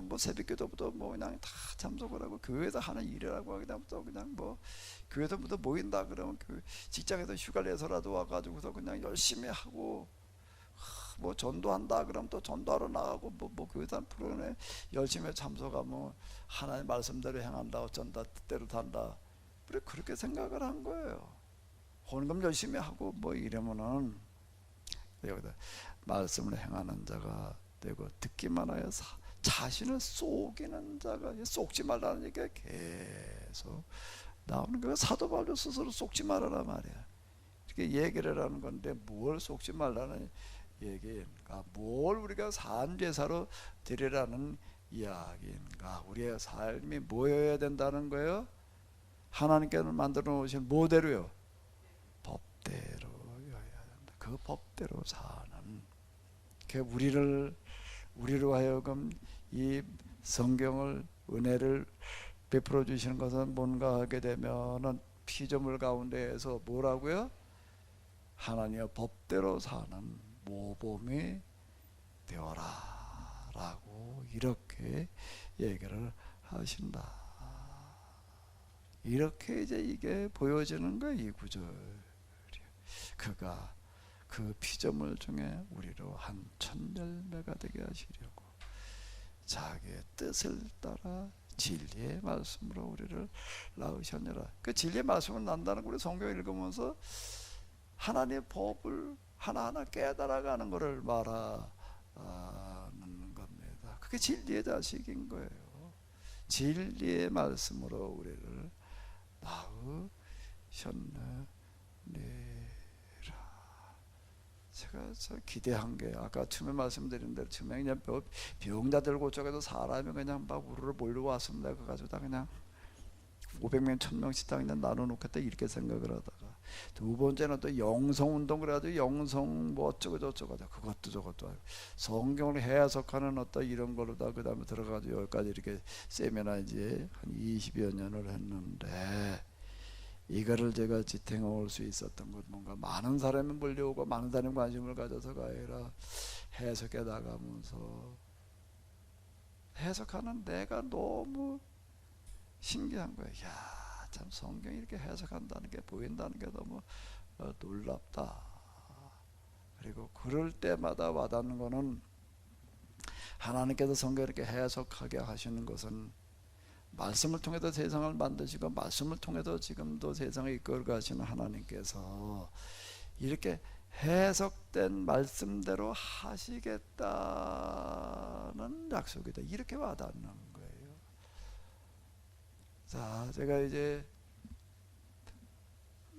Speaker 1: 뭐 새벽기도부터 뭐 그냥 다 참석을 하고, 교회에서 하는 일이라고 하기부터 그냥 뭐 교회에서부터 모인다 그러면 직장에서 휴가를 내서라도 와가지고서 그냥 열심히 하고, 뭐 전도한다 그러면 또 전도하러 나가고, 뭐 교회단 프로그램에 열심히 참석하면 하나님 말씀대로 행한다, 어쩐다, 뜻대로 산다, 그렇게 생각을 한 거예요. 헌금 열심히 하고 뭐 이러면은, 여기다 말씀을 행하는 자가 되고 듣기만 하여 자신을 속이는 자가, 속지 말라는 얘기가 계속 나오는 거예요. 사도 바울도 스스로 속지 말아라 말이야. 이렇게 얘기를 하는 건데, 뭘 속지 말라는 얘기인가? 뭘 우리가 산제사로 드리라는 이야기인가? 우리의 삶이 뭐여야 된다는 거예요? 하나님께서 만들어 놓으신 뭐대로요? 법대로여야 된다. 그 법대로 사는, 그 우리로 하여금 이 성경을, 은혜를 베풀어 주시는 것은 뭔가 하게 되면은 피조물 가운데에서 뭐라고요? 하나님의 법대로 사는 모범이 되어라 라고 이렇게 얘기를 하신다. 이렇게 이제 이게 보여지는 거예요, 이 구절이. 그가 그 피조물 중에 우리로 한 첫 열매가 되게 하시려고 자기의 뜻을 따라 진리의 말씀으로 우리를 낳으셨느라. 그 진리의 말씀을 난다는 거, 우리 성경 읽으면서 하나님의 법을 하나하나 깨달아가는 것을 말하는 겁니다. 그게 진리의 자식인 거예요. 진리의 말씀으로 우리를 낳으셨느니라. 제가 기대한 게 아까 처음에 말씀드린 대로 처음에 그냥 병자들 고쳐서 사람이 그냥 막 우르르 몰려왔습니다. 그거 가지고 다 그냥 500명 1000명씩 다 그냥 나눠놓겠다 이렇게 생각을 하다가, 두 번째는 또 영성운동 그래가지고 영성 뭐 어쩌고 저쩌고 그것도 저것도 성경을 해석하는 어떤 이런 걸로 다 그 다음에 들어가지고 여기까지 이렇게 세미나 이제 한 20여 년을 했는데, 이거를 제가 지탱해 올 수 있었던 건 뭔가 많은 사람이 몰려오고 많은 사람이 관심을 가져서가 아니라 해석해 나가면서 해석하는 내가 너무 신기한 거예요. 야, 참 성경이 이렇게 해석한다는 게 보인다는 게 너무 놀랍다. 그리고 그럴 때마다 와닿는 거는 하나님께서 성경을 이렇게 해석하게 하시는 것은 말씀을 통해서 세상을 만드시고 말씀을 통해서 지금도 세상을 이끌어 가시는 하나님께서 이렇게 해석된 말씀대로 하시겠다는 약속이다. 이렇게 와닿는 거예요. 자, 제가 이제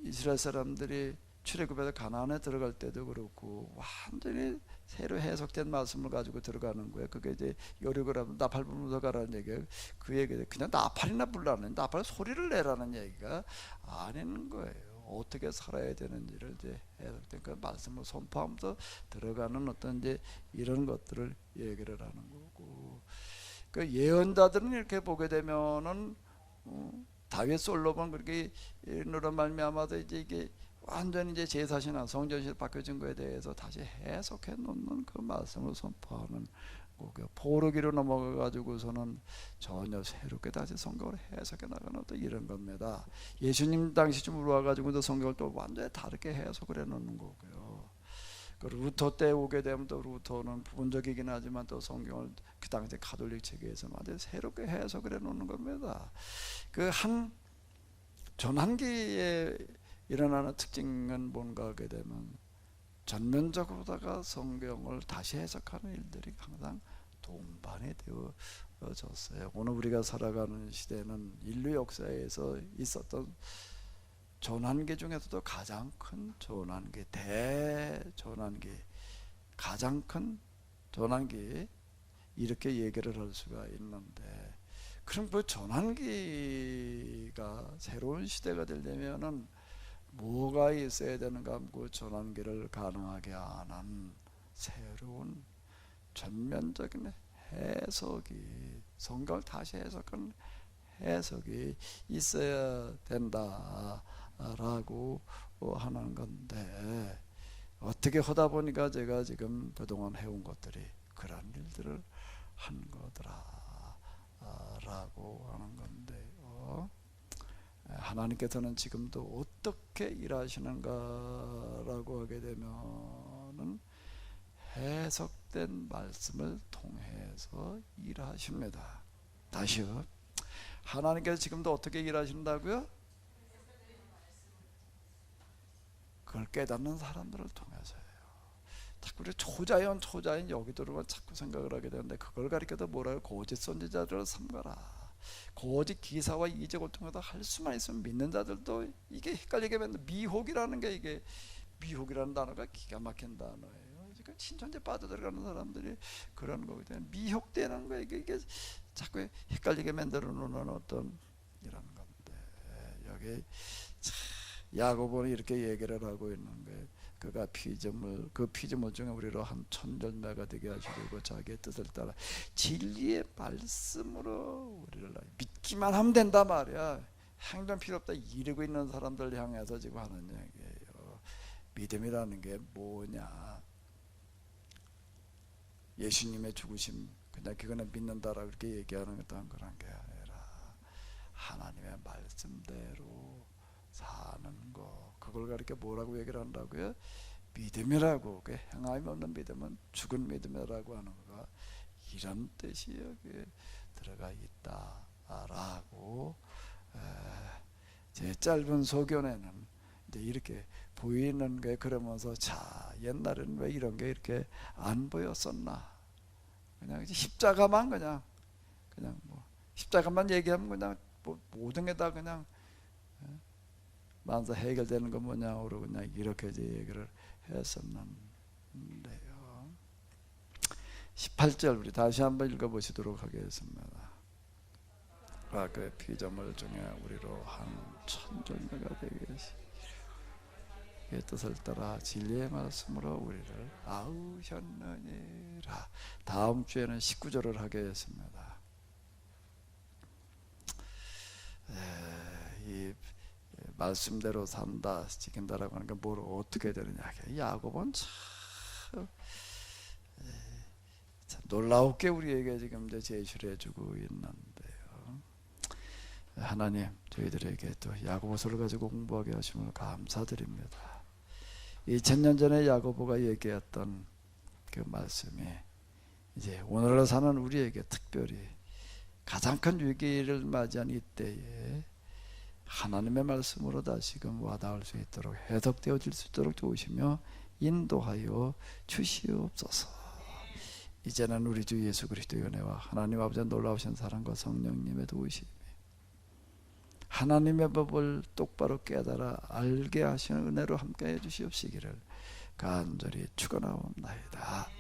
Speaker 1: 이스라엘 사람들이 출애굽에서 가나안에 들어갈 때도 그렇고 완전히 새로 해석된 말씀을 가지고 들어가는 거예요. 그게 이제 여리고라면 나팔 불면서 가라는 얘기예요. 그 얘기예요. 그냥 나팔이나 불라는, 나팔 소리를 내라는 얘기가 아닌 거예요. 어떻게 살아야 되는지를 이제 해석된 그 말씀을 선포하면서 들어가는 어떤 이제 이런 것들을 얘기를 하는 거고, 그 예언자들은 이렇게 보게 되면은 다윗 솔로몬 그렇게 이런 말미암아서 이제 이게 완전히 이제 제사신앙 성전실 바뀌어진 거에 대해서 다시 해석해 놓는 그 말씀을 선포하는 거고요. 포르기로 넘어가 가지고서는 전혀 새롭게 다시 성경을 해석해 나가는 또 이런 겁니다. 예수님 당시쯤으로 와 가지고도 성경을 또 완전히 다르게 해석을 해 놓는 거고요. 그 루터 때 오게 되면 또 루터는 부분적이긴 하지만 또 성경을 그 당시 가톨릭 체계에서 완전히 새롭게 해석을 해 놓는 겁니다. 그 한 전환기에 일어나는 특징은 뭔가 하게 되면 전면적으로다가 성경을 다시 해석하는 일들이 항상 동반이 되어졌어요. 오늘 우리가 살아가는 시대는 인류 역사에서 있었던 전환기 중에서도 가장 큰 전환기, 대전환기, 가장 큰 전환기 이렇게 얘기를 할 수가 있는데, 그럼 그 전환기가 새로운 시대가 되려면은 뭐가 있어야 되는가? 그 전환기를 가능하게 하는 새로운 전면적인 해석이, 성경을 다시 해석한 해석이 있어야 된다라고 하는 건데, 어떻게 하다 보니까 제가 지금 그동안 해온 것들이 그런 일들을 한 거더라라고 하는 건데요. 하나님께서는 지금도 어떻게 일하시는가라고 하게 되면은 해석된 말씀을 통해서 일하십니다. 다시요. 하나님께서 지금도 어떻게 일하신다고요? 그걸 깨닫는 사람들을 통해서요. 자꾸 우리 초자연 여기 들어만 자꾸 생각을 하게 되는데, 그걸 가리켜도 뭐라고? 거짓 선지자들을 삼가라. 거짓 기사와 이적을 통해서 할 수만 있으면 믿는 자들도 이게 헷갈리게 만든, 미혹이라는 게, 이게 미혹이라는 단어가 기가 막힌 단어예요. 지금 신천지 빠져들어가는 사람들이 그런 거거든요. 미혹되는 거예요. 이게 자꾸 헷갈리게 만들어 놓는 어떤 이런 건데, 여기 야고보는 이렇게 얘기를 하고 있는 거예요. 그가 피조물, 그 피조물 중에 우리로 한 천열매가 되게 하시려고 자기의 뜻을 따라 진리의 말씀으로 우리를 믿기만 하면 된다 말이야. 행동 필요 없다 이러고 있는 사람들 향해서 지금 하는 얘기예요. 믿음이라는 게 뭐냐? 예수님의 죽으심 그냥 그거는 믿는다라고 이렇게 얘기하는 어떤 그런 게 아니라 하나님의 말씀대로 사는 거, 그걸 가리켜 뭐라고 얘기를 한다고요? 믿음이라고. 그 행함이 없는 믿음은 죽은 믿음이라고 하는 거가 이런 뜻이 여기에 들어가 있다라고 제 짧은 소견에는 이제 이렇게 보이는 게 그러면서 자 옛날에는 왜 이런 게 이렇게 안 보였었나. 그냥 십자가만 그냥 뭐 십자가만 얘기하면 그냥 뭐 모든 게 다 그냥 만사 해결되는 건 뭐냐고 그냥 이렇게 이제 얘기를 했었는데요. 18절 우리 다시 한번 읽어보시도록 하겠습니다. 그 피조물 중에 우리로 한 천절매가 되게 하시고 그 뜻을 따라 진리의 말씀으로 우리를 낳으셨느니라. 다음 주에는 19절을 하겠습니다. 이 말씀대로 산다 지킨다라고 하는 게 뭘 어떻게 되느냐. 야곱은 참 놀라웠게 우리에게 지금 이제 제시를 해주고 있는데요. 하나님 저희들에게 또 야고보서를 가지고 공부하게 하심을 감사드립니다. 2000년 전에 야고보가 얘기했던 그 말씀이 이제 오늘날 사는 우리에게 특별히 가장 큰 위기를 맞이한 이때에 하나님의 말씀으로 다시금 와닿을 수 있도록 해석되어질 수 있도록 도우시며 인도하여 주시옵소서. 이제는 우리 주 예수 그리스도의 은혜와 하나님 아버지의 놀라우신 사랑과 성령님의 도우심이 하나님의 법을 똑바로 깨달아 알게 하시는 은혜로 함께해 주시옵시기를 간절히 축원하옵나이다.